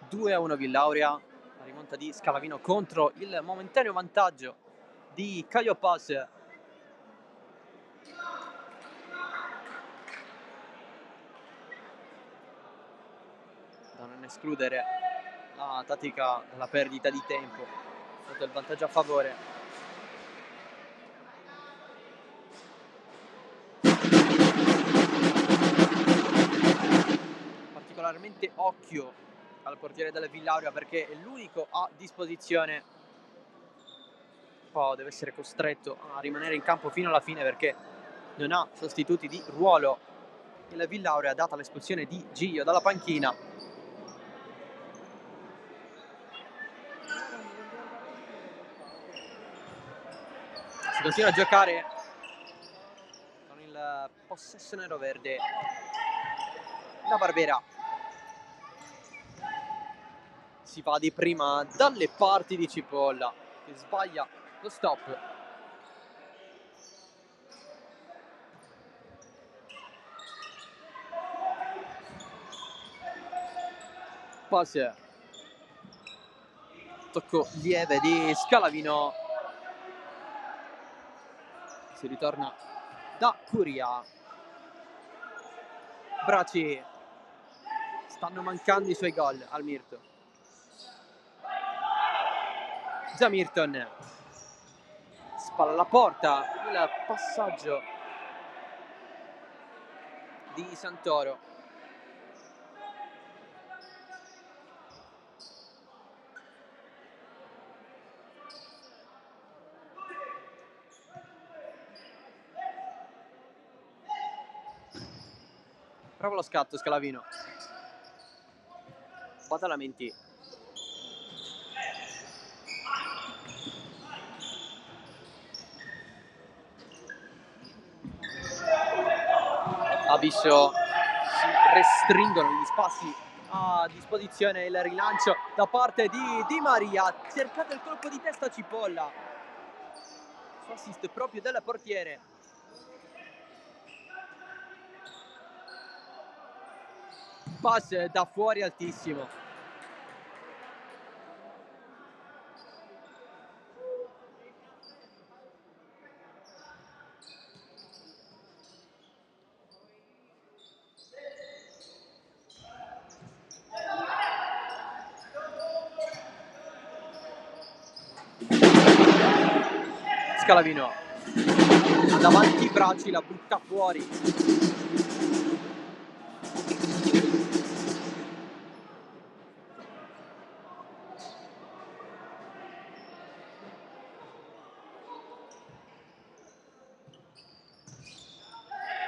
2-1 Villauria, la rimonta di Scalavino contro il momentaneo vantaggio di Caio Paz. Da non escludere la tattica della perdita di tempo sotto il vantaggio a favore. Particolarmente occhio al portiere della Villauria perché è l'unico a disposizione. Poi deve essere costretto a rimanere in campo fino alla fine perché non ha sostituti di ruolo. Il Villauria, data l'espulsione di Giglio dalla panchina. Si continua a giocare con il possesso nero-verde. La Barbera si va di prima dalle parti di Cipolla che sbaglia lo stop. Pass, tocco lieve di Scalavino, si ritorna da Curia. Braci, stanno mancando i suoi gol al Mirto. Zamirton spalla alla porta, il passaggio di Santoro. Prova lo scatto Scalavino. Badalamenti. Abisso, si restringono gli spazi a disposizione, il rilancio da parte di Di Maria, cercate il colpo di testa Cipolla, su assist proprio del portiere. Pass da fuori altissimo. Scalavino davanti Braci, la butta fuori.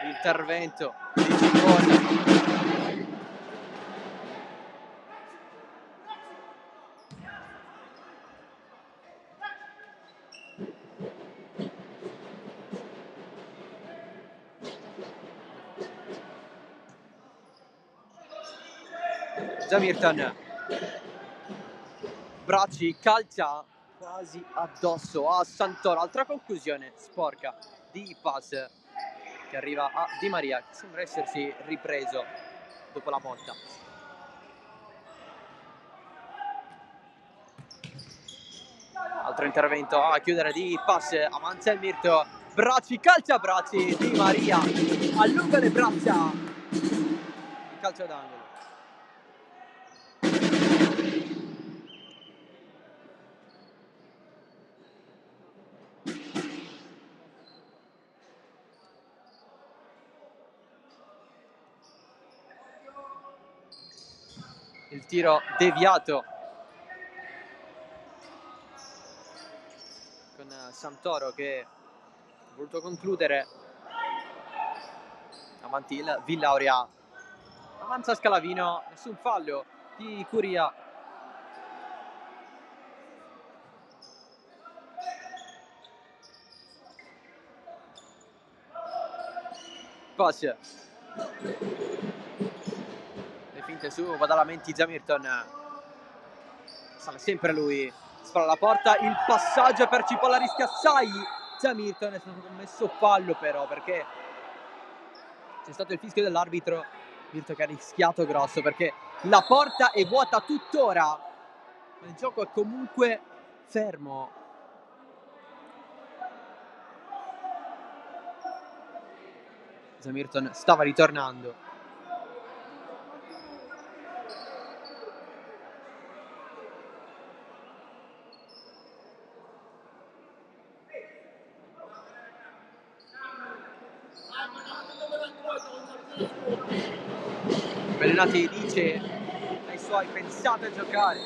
Intervento di Cipolla. Zamirton, Bracci calcia quasi addosso a Santoro. Altra conclusione sporca di pass che arriva a Di Maria, che sembra essersi ripreso dopo la botta. Altro intervento a chiudere di pass, avanza il Mirto, Bracci, calcia Bracci, Di Maria allunga le braccia, calcio d'angolo. Il tiro deviato con Santoro che ha voluto concludere. Avanti il Villauria, avanza Scalavino, nessun fallo di Curia. Pass, le finte su Badalamenti, Zamirton, sale sempre lui, spara la porta, il passaggio per Cipolla, rischia assai Zamirton, è stato commesso fallo però perché c'è stato il fischio dell'arbitro. Mirto che ha rischiato grosso perché la porta è vuota tuttora, ma il gioco è comunque fermo. Zamirton stava ritornando. Belenati dice ai suoi: pensate a giocare.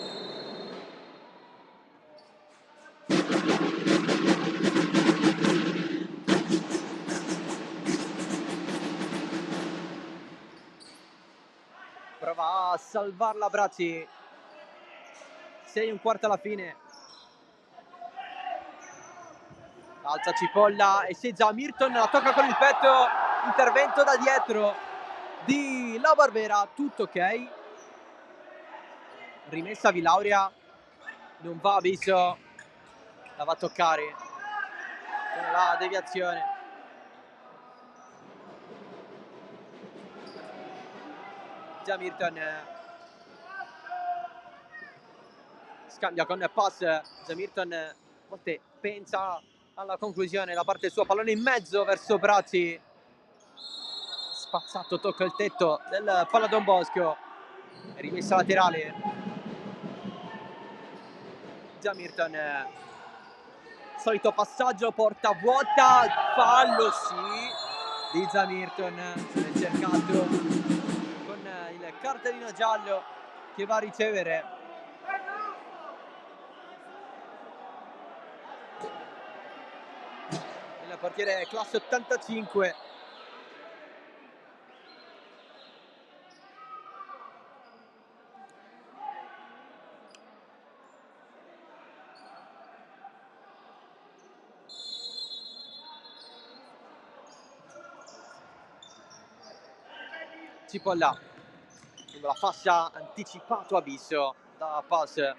Prova a salvarla Bracci. 6:15 alla fine. Alza Cipolla e seggia Zamirton, la tocca con il petto, intervento da dietro di La Barbera, tutto ok. Rimessa Villauria, non va a Bisso, la va a toccare con la deviazione. Zamirton scambia con pass, Zamirton a volte pensa alla conclusione, la parte sua, pallone in mezzo verso Bracci, spazzato, tocca il tetto del palla Don Bosco, rimessa laterale. Zamirton, solito passaggio, porta vuota, fallo sì di Zamirton, se l'è cercato con il cartellino giallo che va a ricevere. Il portiere classe 85. Cipolla, la fascia anticipato a Bisso da pass.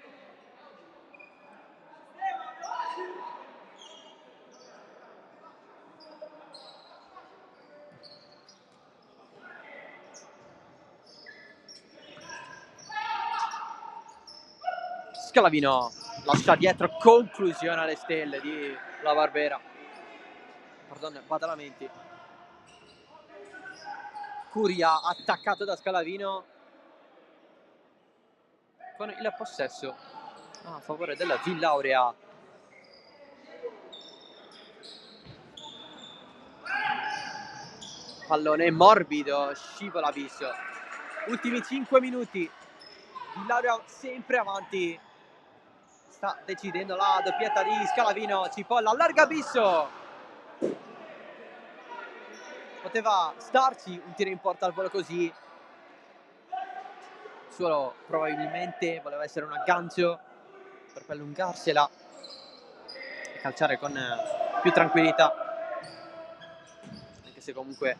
Scalavino lascia dietro, conclusione alle stelle di La Barbera. Pardon, Badalamenti. Curia attaccato da Scalavino con il possesso a favore della Villauria. Pallone morbido, scivola Bisso. Ultimi 5 minuti. Villauria sempre avanti. Sta decidendo la doppietta di Scalavino. Cipolla allarga Bisso. Poteva starci un tiro in porta al volo così. Solo probabilmente voleva essere un aggancio per poi allungarsela e calciare con più tranquillità, anche se comunque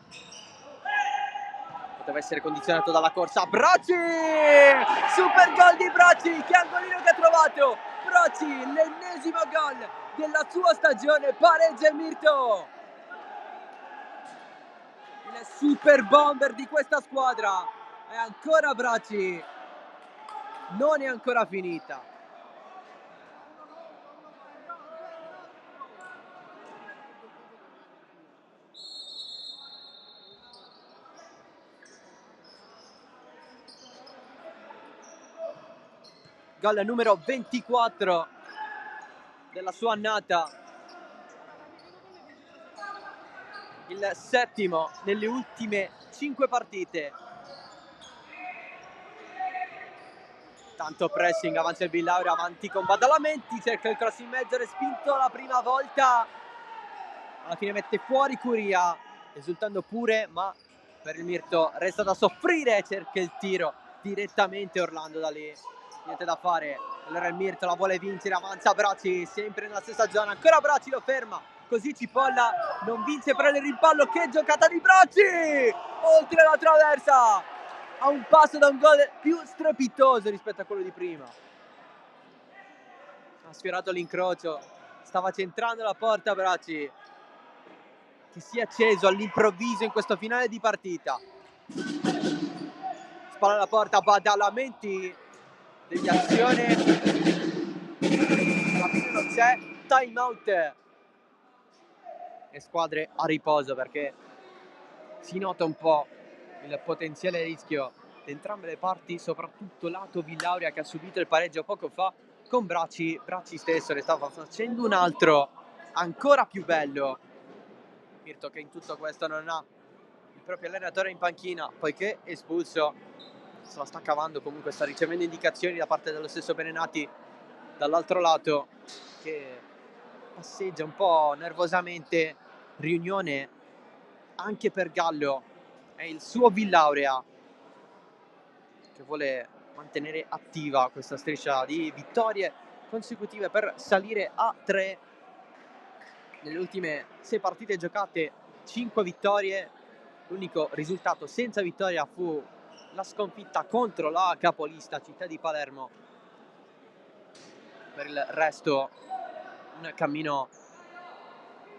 poteva essere condizionato dalla corsa. Bracci! Super gol di Bracci, che angolino che ha trovato! Bracci, l'ennesimo gol della sua stagione, pareggia il Mirto. Il super bomber di questa squadra è ancora Bracci, non è ancora finita. Gol numero 24 della sua annata, il settimo nelle ultime 5 partite. Tanto pressing, avanza il Villauria, avanti con Badalamenti, cerca il cross in mezzo, respinto la prima volta, alla fine mette fuori Curia, esultando pure, ma per il Mirto resta da soffrire, cerca il tiro direttamente Orlando da lì, niente da fare. Allora il Mirto la vuole vincere, avanza Bracci, sempre nella stessa zona, ancora Bracci lo ferma, così Cipolla non vince, prende il rimpallo, che giocata di Bracci, oltre la traversa, a un passo da un gol più strepitoso rispetto a quello di prima. Ha sfiorato l'incrocio, stava centrando la porta Bracci, che si è acceso all'improvviso in questo finale di partita. Spalla alla porta, Badalamenti, deviazione, alla fine non c'è, time out e squadre a riposo, perché si nota un po' il potenziale rischio di entrambe le parti, soprattutto lato Villauria, che ha subito il pareggio poco fa con Bracci stesso, ne stava facendo un altro ancora più bello. Mirto, che in tutto questo non ha il proprio allenatore in panchina, poiché espulso, se la sta cavando, comunque sta ricevendo indicazioni da parte dello stesso Benenati dall'altro lato, che passeggia un po' nervosamente. Riunione anche per Gallo, è il suo Villauria che vuole mantenere attiva questa striscia di vittorie consecutive per salire a 3. Nelle ultime 6 partite giocate, 5 vittorie, l'unico risultato senza vittoria fu la sconfitta contro la capolista Città di Palermo. Per il resto un cammino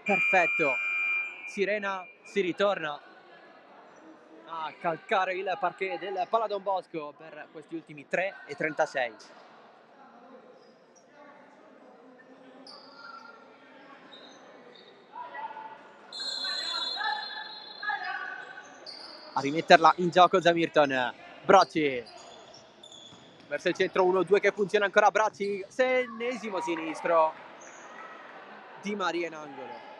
perfetto. Sirena si ritorna a calcare il parquet del Pala Don Bosco per questi ultimi 3:36. A rimetterla in gioco Zamirton. Bracci verso il centro, 1-2 che funziona ancora. Bracci, 6esimo sinistro, Di Maria in angolo.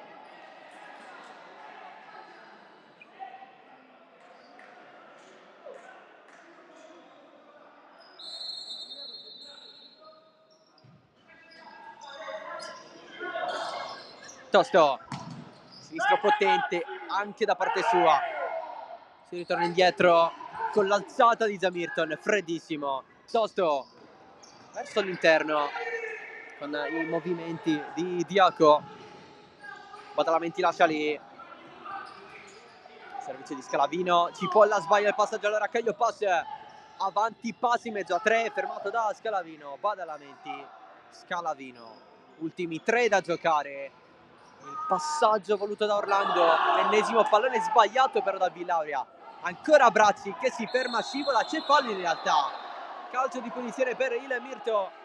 Tosto, sinistro potente anche da parte sua, si ritorna indietro con l'alzata di Zamirton, freddissimo. Tosto verso l'interno con i movimenti di Diaco. Badalamenti lascia lì, servizio di Scalavino, Cipolla sbaglia il passaggio, allora Caglio pass avanti, passi in mezzo a 3, fermato da Scalavino. Badalamenti, Scalavino, ultimi 3 da giocare, il passaggio voluto da Orlando, l'ennesimo pallone sbagliato però da Villauria, ancora Bracci che si ferma, scivola, c'è fallo in realtà, calcio di punizione per il Mirto.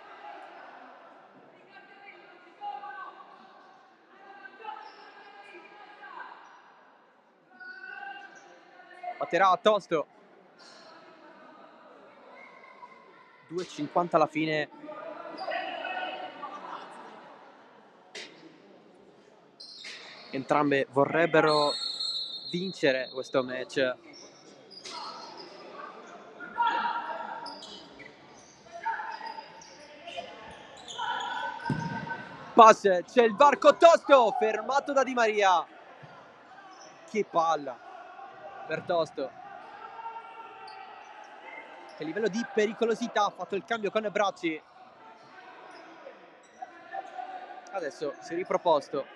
Batterà a Tosto. 2:50 alla fine. Entrambe vorrebbero vincere questo match. Pass, c'è il varco Tosto, fermato da Di Maria. Che palla per Tosto. Che livello di pericolosità, ha fatto il cambio con Bracci. Adesso si è riproposto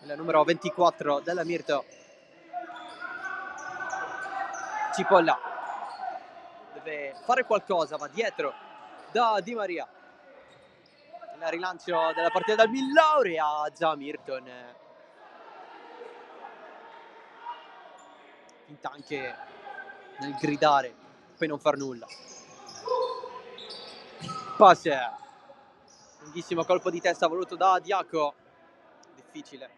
il numero 24 della Mirto. Cipolla deve fare qualcosa, va dietro da Di Maria. Il rilancio della partita dal Villauria, già Mirton finta anche nel gridare, poi non far nulla. Pass, lunghissimo colpo di testa voluto da Diaco, difficile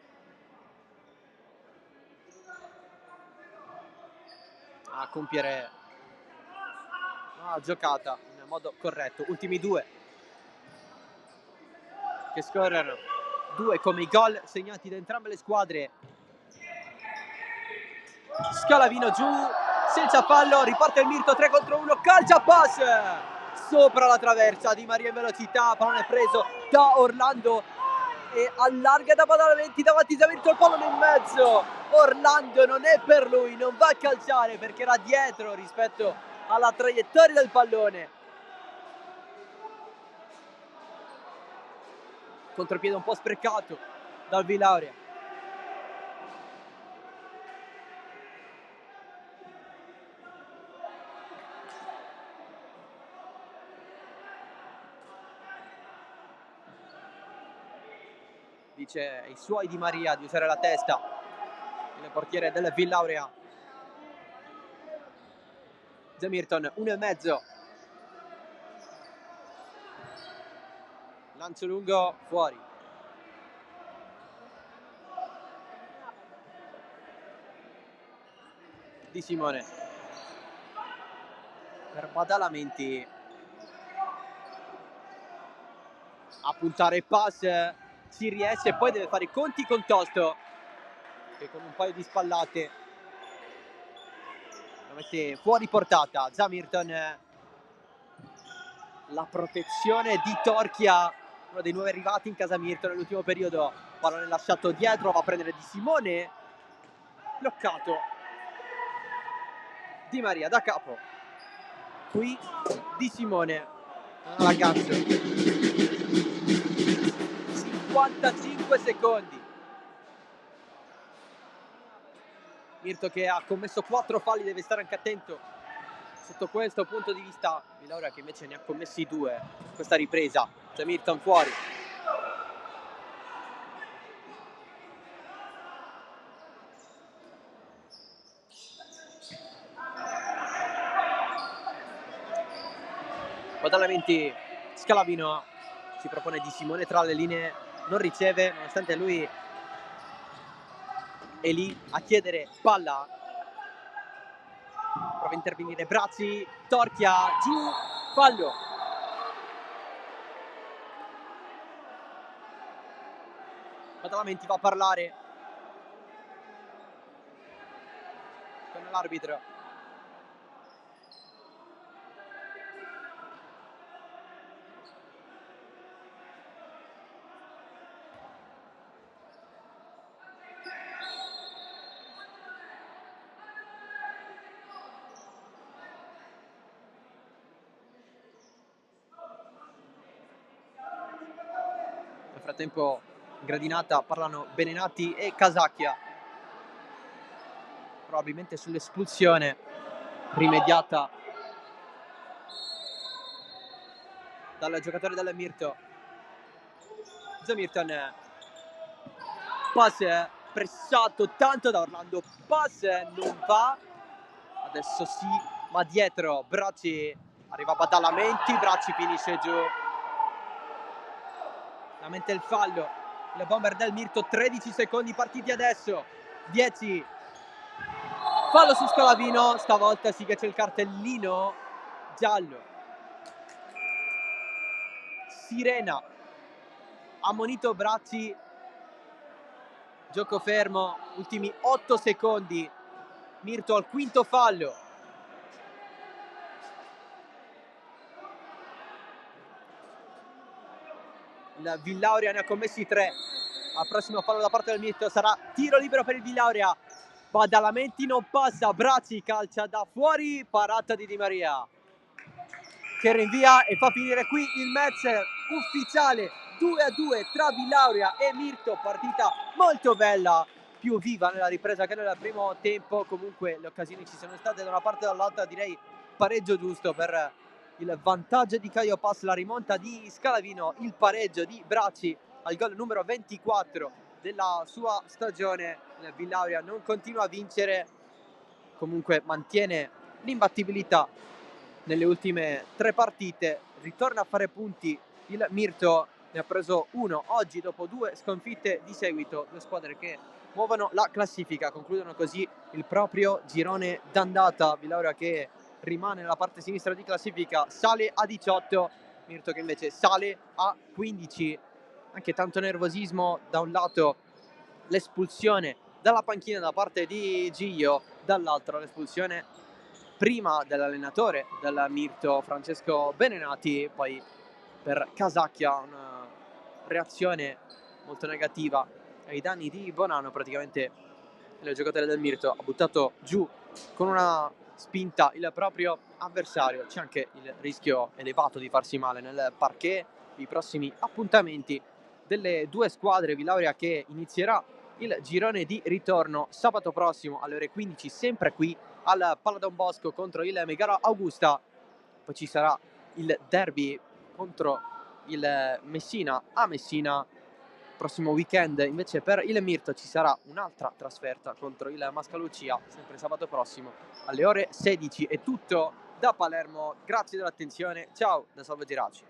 a compiere la giocata in modo corretto. Ultimi due che scorrono, due come i gol segnati da entrambe le squadre. Scalavino giù, senza fallo, riparte il Mirto, 3 contro 1, calcia pass sopra la traversa, Di Maria in velocità, pallone preso da Orlando e allarga da Badalamenti davanti a Mirto, il pallone in mezzo. Orlando non è per lui, non va a calciare perché era dietro rispetto alla traiettoria del pallone. Contropiede un po' sprecato dal Villauria. Dice ai suoi Di Maria di usare la testa, il portiere del Villauria. Zamirton, 1,5. Lancio lungo, fuori. Di Simone. Per Badalamenti. A puntare il pass. Ci riesce, poi deve fare i conti con Tosto, che con un paio di spallate lo mette fuori portata. Zamirton, la protezione di Torchia, uno dei nuovi arrivati in casa Mirton nell'ultimo periodo. Pallone lasciato dietro, va a prendere Di Simone, bloccato Di Maria da capo. Qui Di Simone, ragazzo, 55 secondi. Mirto che ha commesso 4 falli, deve stare anche attento sotto questo punto di vista. Villauria che invece ne ha commessi 2 questa ripresa. C'è Mirton fuori. Badalamenti, Scalavino si propone Di Simone tra le linee, non riceve nonostante lui è lì a chiedere palla. Prova a intervenire Brazzi, Torchia, giù, fallo. Badalamenti va a parlare con l'arbitro. Nel frattempo in gradinata parlano Benenati e Casacchia, probabilmente sull'espulsione rimediata dal giocatore del Mirto. Zamirton, pass pressato tanto da Orlando, pass non va, adesso sì, ma dietro Bracci, arriva Badalamenti, Bracci finisce giù. Lamenta il fallo, il bomber del Mirto, 13 secondi partiti adesso, 10. Fallo su Scalavino, stavolta sì che c'è il cartellino giallo. Sirena, ammonito Brazzi, gioco fermo, ultimi 8 secondi, Mirto al quinto fallo. Il Villauria ne ha commessi 3, al prossimo fallo da parte del Mirto sarà tiro libero per il Villauria. Badalamenti non passa, Brazzi calcia da fuori, parata di Di Maria che rinvia e fa finire qui il match ufficiale 2-2 tra Villauria e Mirto. Partita molto bella più viva nella ripresa che nel primo tempo. Comunque le occasioni ci sono state da una parte e dall'altra, direi pareggio giusto per il vantaggio di Caio Pass, la rimonta di Scalavino, il pareggio di Bracci al gol numero 24 della sua stagione. Il Villauria non continua a vincere, comunque mantiene l'imbattibilità nelle ultime 3 partite, ritorna a fare punti il Mirto, ne ha preso 1 oggi dopo 2 sconfitte di seguito, 2 squadre che muovono la classifica, concludono così il proprio girone d'andata. Villauria che rimane nella parte sinistra di classifica, sale a 18, Mirto che invece sale a 15. Anche tanto nervosismo, da un lato l'espulsione dalla panchina da parte di Giglio, dall'altro l'espulsione prima dell'allenatore del Mirto, Francesco Benenati, poi per Casacchia una reazione molto negativa ai danni di Bonano. Praticamente il giocatore del Mirto ha buttato giù con una spinta il proprio avversario. C'è anche il rischio elevato di farsi male nel parquet. I prossimi appuntamenti delle due squadre, Villauria che inizierà il girone di ritorno sabato prossimo alle ore 15, sempre qui al Pala Don Bosco contro il Megara Augusta. Poi ci sarà il derby contro il Messina a Messina. Prossimo weekend invece per il Mirto ci sarà un'altra trasferta contro il Mascalucia, sempre sabato prossimo alle ore 16. È tutto da Palermo, grazie dell'attenzione, ciao da Salvo Geraci.